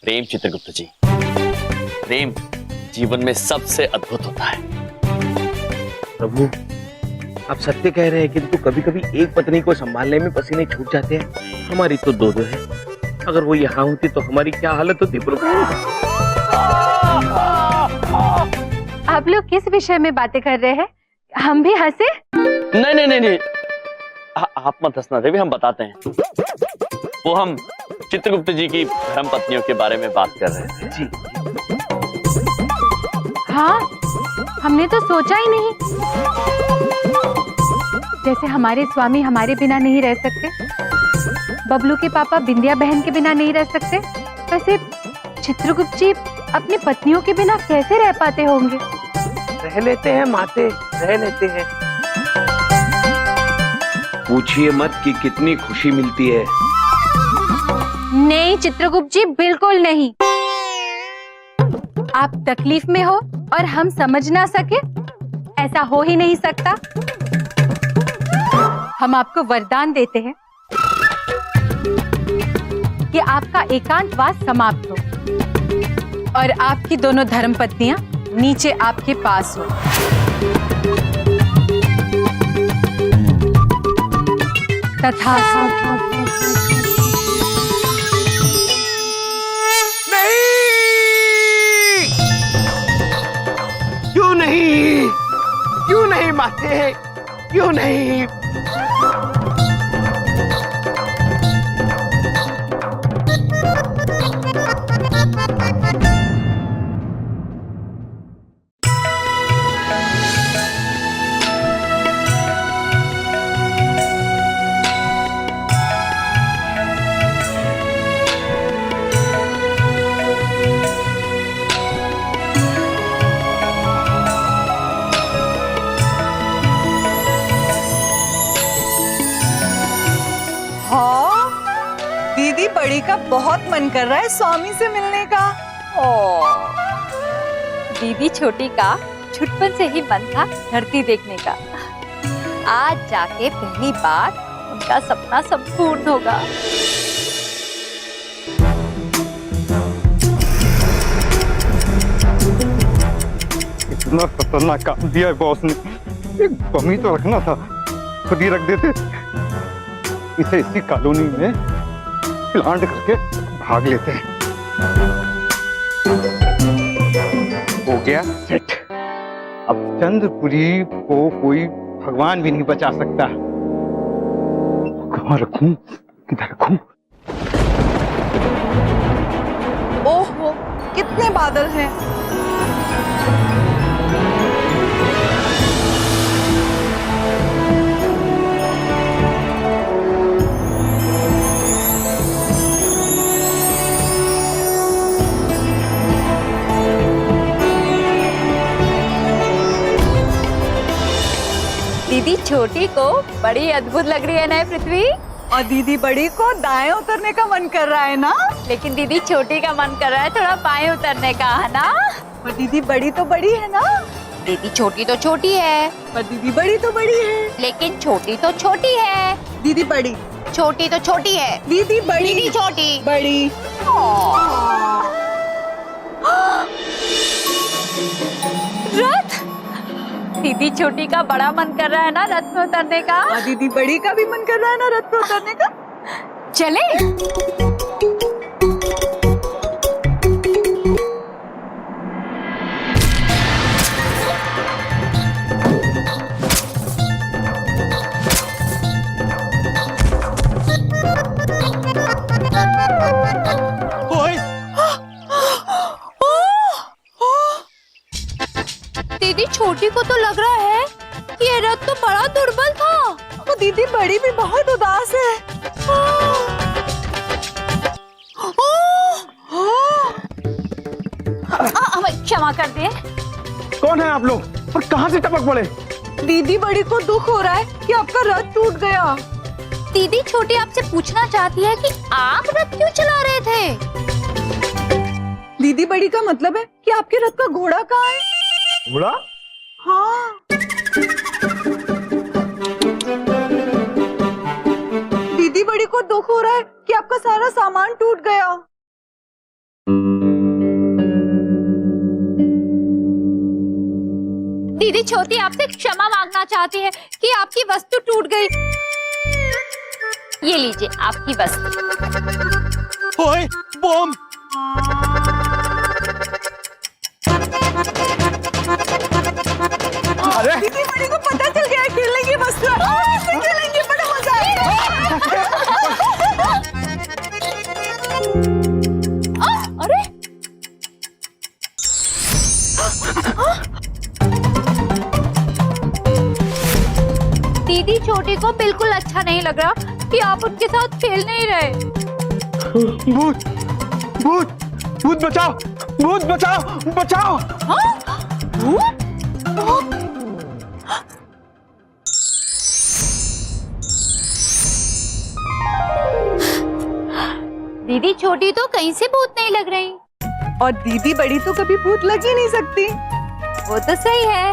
Prem Chitragupt ji, प्रेम जीवन में सबसे अद्भुत होता है। प्रभु, आप सत्य कह रहे हैं, किंतु कभी कभी एक पत्नी को संभालने में पसीने छूट जाते हैं। हमारी तो दो है। अगर वो यहाँ होती तो हमारी क्या हालत होती प्रभु? आप लोग किस विषय में बातें कर रहे हैं? हम भी हंसे? नहीं, आप मत हंसना देवी, हम बताते हैं। वो हम चित्रगुप्त जी की धर्म पत्नियों के बारे में बात कर रहे थे। जी। हाँ, हमने तो सोचा ही नहीं। जैसे हमारे स्वामी हमारे बिना नहीं रह सकते, बबलू के पापा बिंदिया बहन के बिना नहीं रह सकते, वैसे चित्रगुप्त जी अपनी पत्नियों के बिना कैसे रह पाते होंगे? रह लेते हैं माते, रह लेते हैं। पूछिए मत कि कितनी खुशी मिलती है। नहीं चित्रगुप्त जी, बिल्कुल नहीं। आप तकलीफ में हो और हम समझ ना सके, ऐसा हो ही नहीं सकता। हम आपको वरदान देते हैं कि आपका एकांतवास समाप्त हो और आपकी दोनों धर्मपत्नियां नीचे आपके पास हो। तथास्तु। नहीं, क्यों नहीं, क्यों नहीं माते, क्यों नहीं? हाँ, दीदी बड़ी का बहुत मन कर रहा है स्वामी से मिलने का। दीदी छोटी का छुटपन से ही मन था धरती देखने का। आज जाके पहली बार उनका सपना संपूर्ण होगा। इतना खतरनाक काम दिया है बॉस ने। एक बमी तो रखना था, खुद ही रख देते। इसे इसी कॉलोनी में प्लांट करके भाग लेते हैं। हो गया सेट। अब चंद्रपुरी को कोई भगवान भी नहीं बचा सकता। कहाँ रखूं, किधर रखूं? ओहो, कितने बादल हैं। दीदी छोटी को बड़ी अद्भुत लग रही है ना पृथ्वी। और दीदी बड़ी को दाएं उतरने का मन कर रहा है ना। लेकिन दीदी छोटी का मन कर रहा है थोड़ा बाएं उतरने का, है ना। पर दीदी बड़ी तो बड़ी है ना। दीदी छोटी तो छोटी है, पर दीदी बड़ी तो बड़ी है। लेकिन छोटी तो छोटी है। दीदी बड़ी, छोटी तो छोटी है। दीदी बड़ी, दीदी छोटी, बड़ी। रथ। दीदी छोटी का बड़ा मन कर रहा है ना रथ में उतरने का। और दीदी बड़ी का भी मन कर रहा है ना रथ पे उतरने का। चले। ओए, दीदी छोटी को तो लग रहा है कि ये रथ तो बड़ा दुर्बल था। वो दीदी बड़ी भी बहुत उदास है। हमें क्षमा कर दे। कौन है आप लोग और कहाँ से टपक पड़े? दीदी बड़ी को दुख हो रहा है कि आपका रथ टूट गया। दीदी छोटी आपसे पूछना चाहती है कि आप रथ क्यों चला रहे थे। दीदी बड़ी का मतलब है कि आपके रथ का घोड़ा कहाँ है। घोड़ा? हाँ। दीदी बड़ी को दुख हो रहा है कि आपका सारा सामान टूट गया। दीदी छोटी आपसे क्षमा मांगना चाहती है कि आपकी वस्तु टूट गई। ये लीजिए आपकी वस्तु। ओए, बम! अरे दीदी बड़ी को पता चल गया खेलने की वस्तु है। इससे खेलेंगे, बड़ा मजा आएगा। अरे दीदी छोटी को बिल्कुल अच्छा नहीं लग रहा कि आप उनके साथ खेल नहीं रहे। भूत, भूत, भूत बचाओ, भूत बचाओ, बचाओ। दीदी छोटी तो कहीं से भूत नहीं लग रही। और दीदी बड़ी तो कभी भूत लग ही नहीं सकती। वो तो सही है।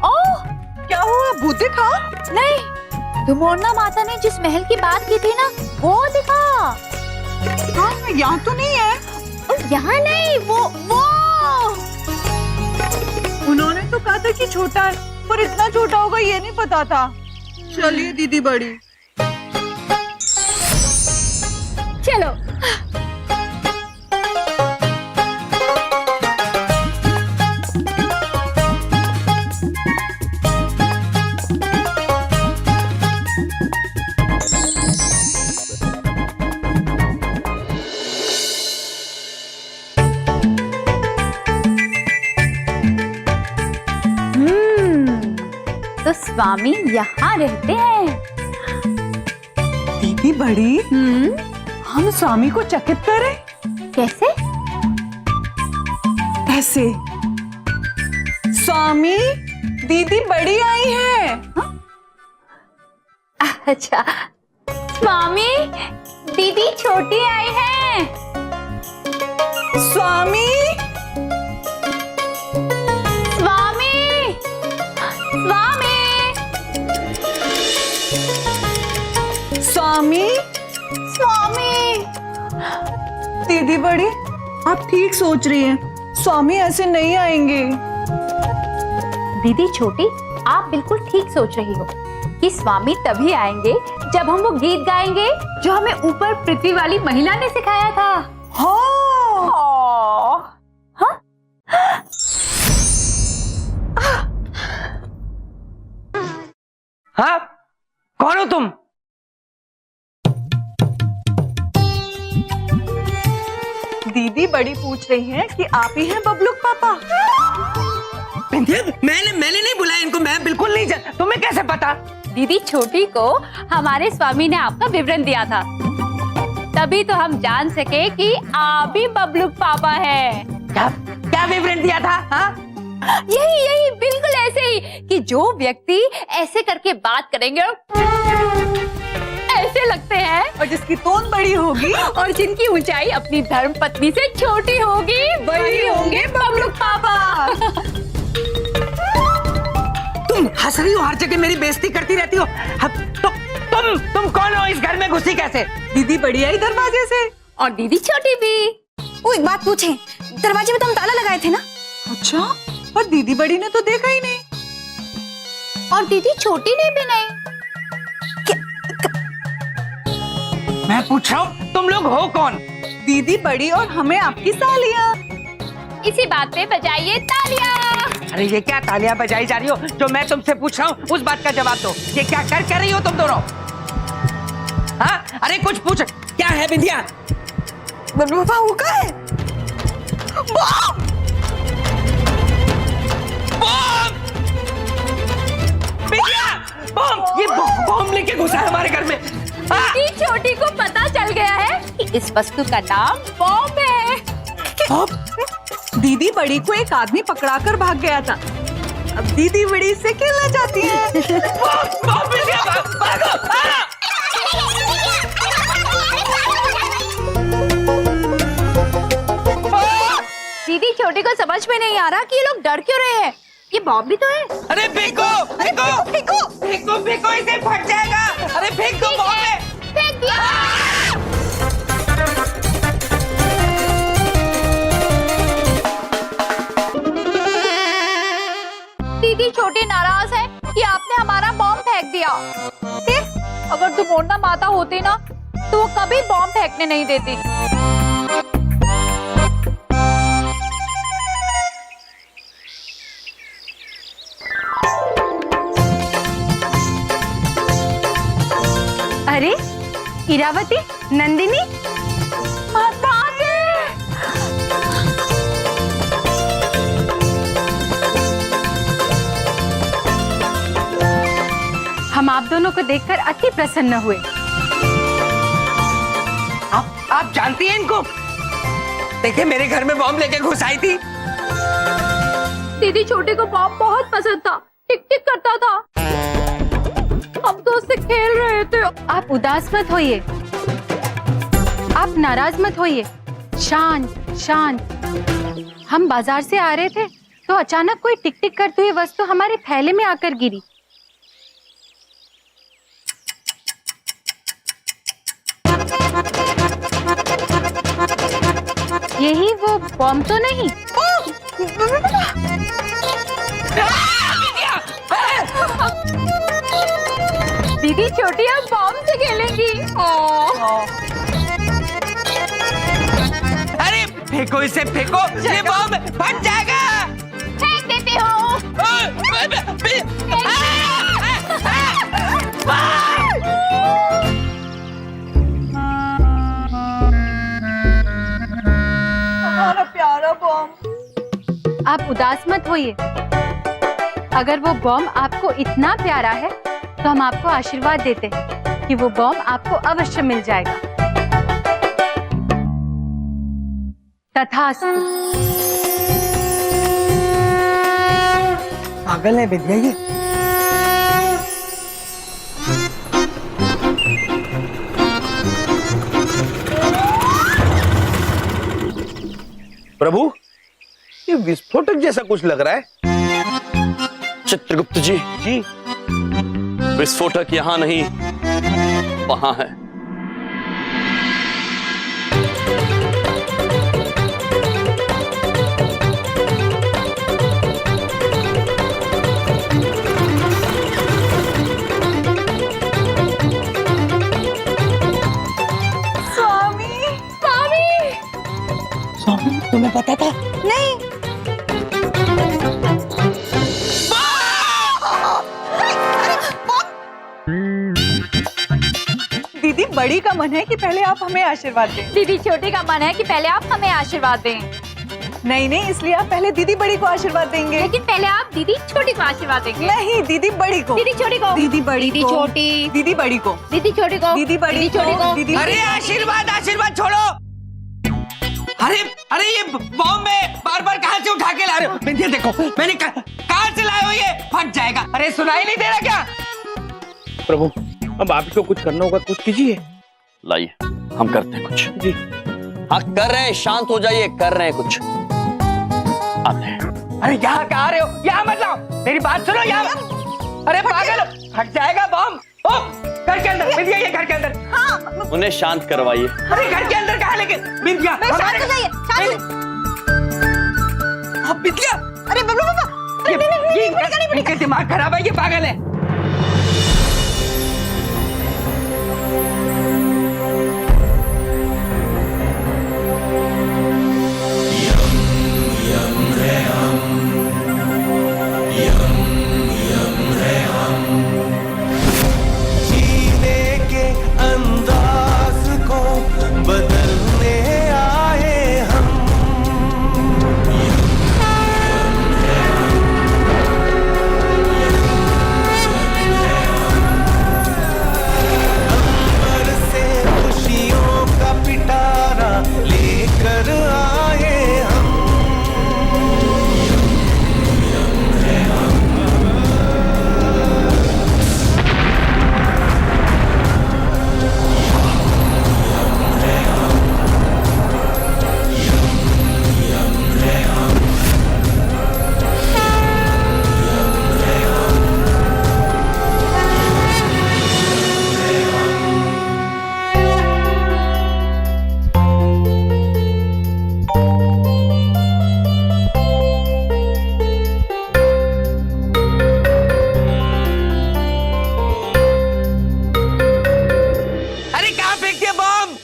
ओह क्या हुआ, भूत दिखा? नहीं, धुमोरना माता ने जिस महल की बात की थी ना वो दिखा। हाँ, यहाँ तो नहीं है। और यहाँ नहीं, वो उन्होंने तो कहा था कि छोटा है, पर इतना छोटा होगा ये नहीं पता था। चलिए दीदी बड़ी। लो। तो स्वामी यहाँ रहते हैं। दीदी बड़ी, हम स्वामी को चकित करें कैसे? ऐसे। स्वामी, दीदी बड़ी आई है। अच्छा, स्वामी दीदी छोटी आई है। स्वामी, स्वामी स्वामी स्वामी, स्वामी। दीदी बड़ी, आप ठीक सोच रही हैं। स्वामी ऐसे नहीं आएंगे। दीदी छोटी, आप बिल्कुल ठीक सोच रही हो कि स्वामी तभी आएंगे जब हम वो गीत गाएंगे जो हमें ऊपर पृथ्वी वाली महिला ने सिखाया था। हाँ, हाँ? हाँ, कौन हो तुम? दीदी बड़ी पूछ रही हैं कि आप ही हैं बबलू पापा। मैंने नहीं बुलाया इनको, मैं बिल्कुल नहीं जान। तुम्हें कैसे पता? दीदी छोटी को हमारे स्वामी ने आपका विवरण दिया था, तभी तो हम जान सके कि आप ही बबलू पापा हैं। क्या विवरण दिया था? हाँ? यही बिल्कुल ऐसे ही कि जो व्यक्ति ऐसे करके बात करेंगे ऐसे लगते हैं, और जिसकी तोन बड़ी होगी और जिनकी ऊंचाई अपनी धर्म पत्नी से छोटी होगी वही होंगे बबलू पापा। तुम हंस रही हो, हर जगह मेरी बेइज्जती करती रहती हो। तुम कौन हो? इस घर में घुसी कैसे? दीदी बड़ी आई दरवाजे से। और दीदी छोटी भी। वो एक बात पूछें, दरवाजे में तो हम ताला लगाए थे ना? अच्छा, पर दीदी बड़ी ने तो देखा ही नहीं। और दीदी छोटी ने भी नहीं। मैं पूछ रहा हूँ, तुम लोग हो कौन? दीदी बड़ी और हमें आपकी सालियां। इसी बात पे बजाइए तालियां। अरे ये क्या तालियां बजाई जा रही हो? जो मैं तुमसे पूछ रहा हूँ उस बात का जवाब दो। ये क्या कर रही हो तुम दोनों? हाँ, अरे कुछ पूछ। क्या है बिंदिया? बबलू पापा वो क्या है? बम! बम! बिंदिया! बम! ये बम लेके घुसा है हमारे घर में। हाँ? दीदी छोटी को पता चल गया है कि इस वस्तु का नाम बॉम्ब है। दीदी बड़ी को एक आदमी पकड़ा कर भाग गया था। अब दीदी बड़ी से खेलना चाहती है। बम मिल गया, भागो! दीदी छोटी को समझ में नहीं आ रहा कि ये लोग डर क्यों रहे हैं। ये बॉम्ब भी तो है। अरे फेंको! इसे फट जाएगा। अरे फेंक दो बॉम्ब है। फेंक दिया। दीदी छोटी नाराज है कि आपने हमारा बॉम्ब फेंक दिया। अगर तुम मोरना माता होती ना तो वो कभी बॉम्ब फेंकने नहीं देती। अरे इरावती, नंदिनी, हम आप दोनों को देखकर अति प्रसन्न हुए। आप जानती हैं इनको? देखिए मेरे घर में बॉम्ब लेके घुस आई थी। दीदी छोटी को बॉम्ब बहुत पसंद था, टिक टिक करता था। हम तो उससे खेल रहे थे। आप उदास मत होइए, आप नाराज मत होइए। शांत शांत। हम बाजार से आ रहे थे तो अचानक कोई टिक टिक करती हुई वस्तु हमारे थैले में आकर गिरी। यही वो बॉम्ब तो नहीं? दीदी छोटी अब बॉम्ब से खेलेंगी। फेंको इसे, फेंको, ये बम फट जाएगा। फेंक देती हूँ। हमारा प्यारा बम। आप उदास मत होइए। अगर वो बॉम्ब आपको इतना प्यारा है तो हम आपको आशीर्वाद देते हैं कि वो बॉम्ब आपको अवश्य मिल जाएगा। तथास्तु। पागल है विद्या ये। प्रभु, ये विस्फोटक जैसा कुछ लग रहा है। चित्रगुप्त जी, जी, विस्फोटक यहाँ नहीं, वहां है। स्वामी, स्वामी, स्वामी तुम्हें पता था? नहीं। दीदी बड़ी का मन है कि पहले आप हमें आशीर्वाद दें। दीदी छोटी का मन है कि पहले आप हमें आशीर्वाद दें। नहीं नहीं, इसलिए आप पहले दीदी बड़ी को आशीर्वाद देंगे। लेकिन पहले आप दीदी छोटी को आशीर्वाद देंगे। नहीं, दीदी बड़ी को। दीदी छोटी को। दीदी बड़ी दीदी को। छोटी। दीदी बड़ी को। दीदी छोटी को। दीदी बड़ी छोटी को। दीदी अरे आशीर्वाद, आशीर्वाद छोड़ो। अरे अरे ये बॉम्ब में बार बार कहां से उठा के ला रहे हो? बिंदिया देखो, मैंने कहां से लाए हो? ये फट जाएगा। अरे सुनाई नहीं दे रहा क्या? प्रभु, अब आपको कुछ करना होगा, कुछ कीजिए। लाइए, हम करते हैं कुछ। जी, हाँ कर रहे हैं, शांत हो जाइए, कर रहे हैं कुछ। आते हैं। अरे यहाँ कहाँ रहे हो? यहाँ मत लाओ, मेरी बात सुनो। यहाँ अरे पागल हो, फट जाएगा बॉम्ब। ओ घर के अंदर, बिंदिया ये घर के अंदर। हाँ, उन्हें शांत करवाइए। अरे घर के अंदर कहाँ लेके? बिंदिया हमारे आप बिंदिया। अरे बाबा, ये इनका दिमाग खराब है, ये पागल है।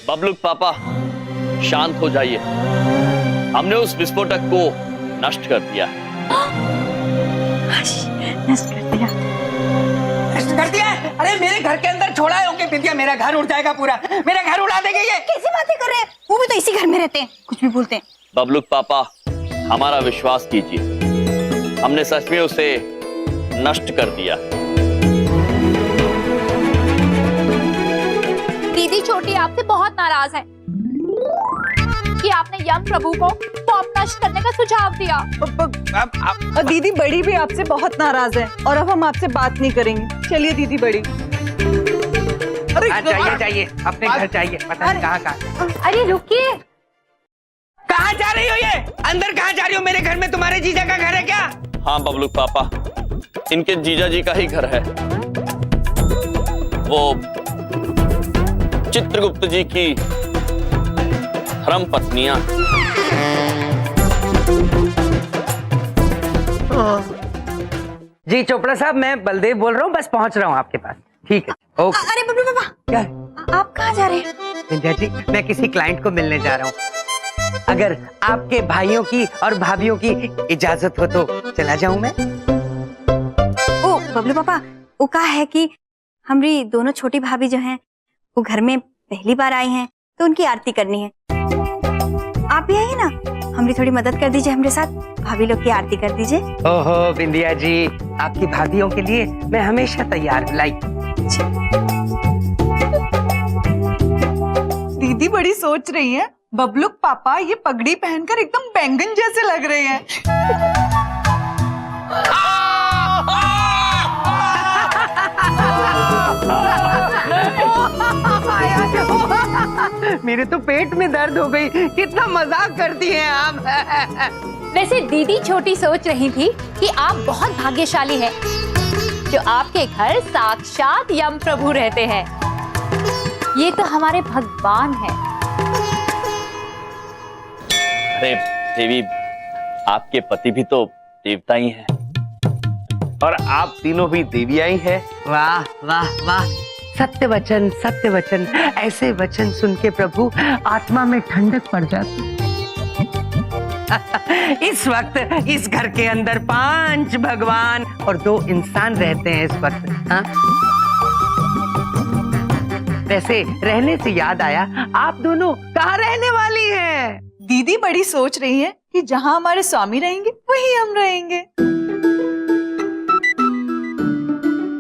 बबलूक पापा, शांत हो जाइए। हमने उस विस्फोटक को नष्ट कर दिया है। नष्ट कर दिया। नष्ट कर दिया? अरे मेरे घर के अंदर छोड़ा है उनके। बिंदिया मेरा घर उड़ जाएगा पूरा, मेरा घर उड़ा देंगे ये। कैसी बातें कर रहे हैं? वो भी तो इसी घर में रहते हैं, कुछ भी बोलते हैं। बबलूक पापा, हमारा विश्वास कीजिए, हमने सच में उसे नष्ट कर दिया। दीदी छोटी आपसे बहुत नाराज है कि आपने यम प्रभु को बॉम्ब नष्ट करने का सुझाव दिया। और दीदी बड़ी भी आपसे बहुत नाराज है और अब हम आपसे बात नहीं करेंगे। चलिए दीदी बड़ी। जाइए जाइए, अपने घर जाइए। पता नहीं कहाँ। अरे रुकिए, कहाँ जा रही हो? ये अंदर कहाँ जा रही हो? मेरे घर में तुम्हारे जीजा का घर है क्या? हाँ बबलूक पापा, इनके जीजा जी का ही घर है। वो चित्रगुप्त जी की धर्म पत्नियां। जी चोपड़ा साहब, मैं बलदेव बोल रहा हूँ, बस पहुंच रहा हूँ आपके पास। ठीक है, ओके। अरे बबलू पापा, क्या? आप कहाँ जा रहे हैं? विंध्या जी, मैं किसी क्लाइंट को मिलने जा रहा हूँ। अगर आपके भाइयों की और भाभीयों की इजाजत हो तो चला जाऊं मैं। ओ बबलू पापा, वो कहा है कि हमारी दोनों छोटी भाभी जो हैं वो घर में पहली बार आई हैं तो उनकी आरती करनी है। आप भी आइए ना, हमारी थोड़ी मदद कर दीजिए, हमारे साथ भाभी लोग की आरती कर दीजिए। ओहो बिंदिया जी, आपकी भाभीयों के लिए मैं हमेशा तैयार लाई। दीदी बड़ी सोच रही है। बबलू पापा ये पगड़ी पहनकर एकदम बैंगन जैसे लग रहे हैं। मेरे तो पेट में दर्द हो गई, कितना मजाक करती हैं आप। वैसे दीदी छोटी सोच रही थी कि आप बहुत भाग्यशाली हैं, जो आपके घर साक्षात यम प्रभु रहते हैं। ये तो हमारे भगवान हैं। अरे देवी, आपके पति भी तो देवता ही हैं। और आप तीनों भी देवियाँ ही हैं। वाह वाह वाह, सत्य वचन, ऐसे वचन सुन के प्रभु आत्मा में ठंडक पड़ जाती। इस वक्त इस घर के अंदर 5 भगवान और 2 इंसान रहते हैं इस वक्त। हाँ? वैसे रहने से याद आया, आप दोनों कहाँ रहने वाली हैं? दीदी बड़ी सोच रही है कि जहाँ हमारे स्वामी रहेंगे वहीं हम रहेंगे।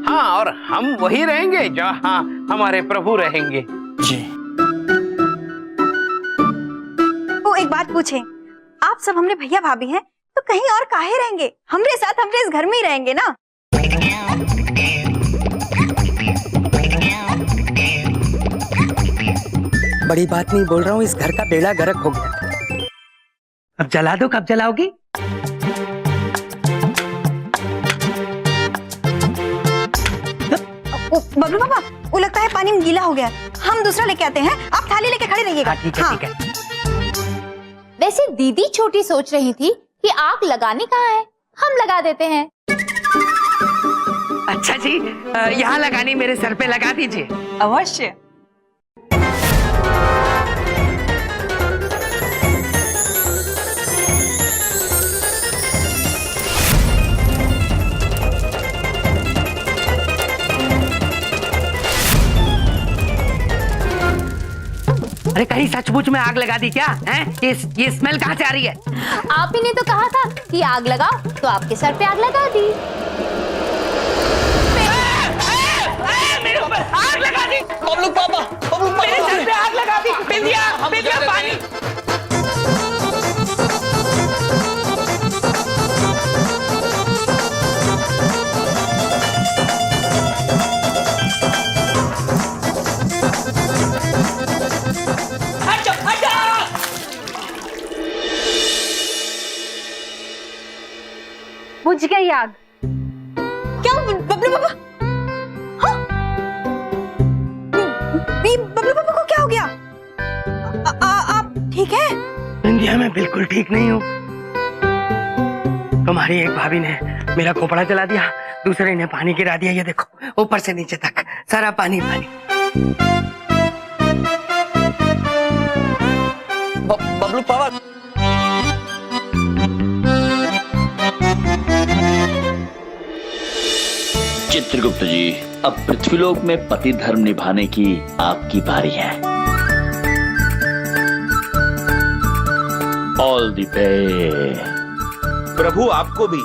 हाँ, और हम वही रहेंगे जहाँ हमारे प्रभु रहेंगे। जी। वो एक बात पूछें, आप सब हमरे भैया भाभी हैं तो कहीं और काहे रहेंगे? हमरे साथ हमरे इस घर में ही रहेंगे ना। बड़ी बात नहीं बोल रहा हूँ, इस घर का बेड़ा गर्क हो गया। अब जला दो, कब जलाओगी? बबलू पापा, वो लगता है पानी में गीला हो गया, हम दूसरा लेके आते हैं, आप थाली लेके खड़े रहिएगा। हाँ, ठीक है, ठीक है। वैसे दीदी छोटी सोच रही थी कि आग लगानी कहाँ है, हम लगा देते हैं। अच्छा जी, यहाँ लगानी, मेरे सर पे लगा दीजिए। अवश्य। अरे कहीं सचमुच में आग लगा दी क्या? हैं? ये स्मेल कहाँ से आ रही है? आप ही ने तो कहा था कि आग लगाओ, तो आपके सर पे आग लगा दी। मेरे ऊपर आग लगा दी। बबलू पापा, मेरे सर पे आग लगा दी। बिंदिया पानी। बुझ गई आग। क्या बबलू पापा? हाँ? बबलू पापा को क्या हो गया? आप ठीक है? बिंदिया, मैं बिल्कुल ठीक नहीं हूँ। तुम्हारी एक भाभी ने मेरा खोपड़ा जला दिया, दूसरे ने पानी गिरा दिया। ये देखो, ऊपर से नीचे तक सारा पानी पानी। बबलू पापा, चित्रगुप्त जी, अब पृथ्वीलोक में पति धर्म निभाने की आपकी बारी है। All the best. प्रभु आपको भी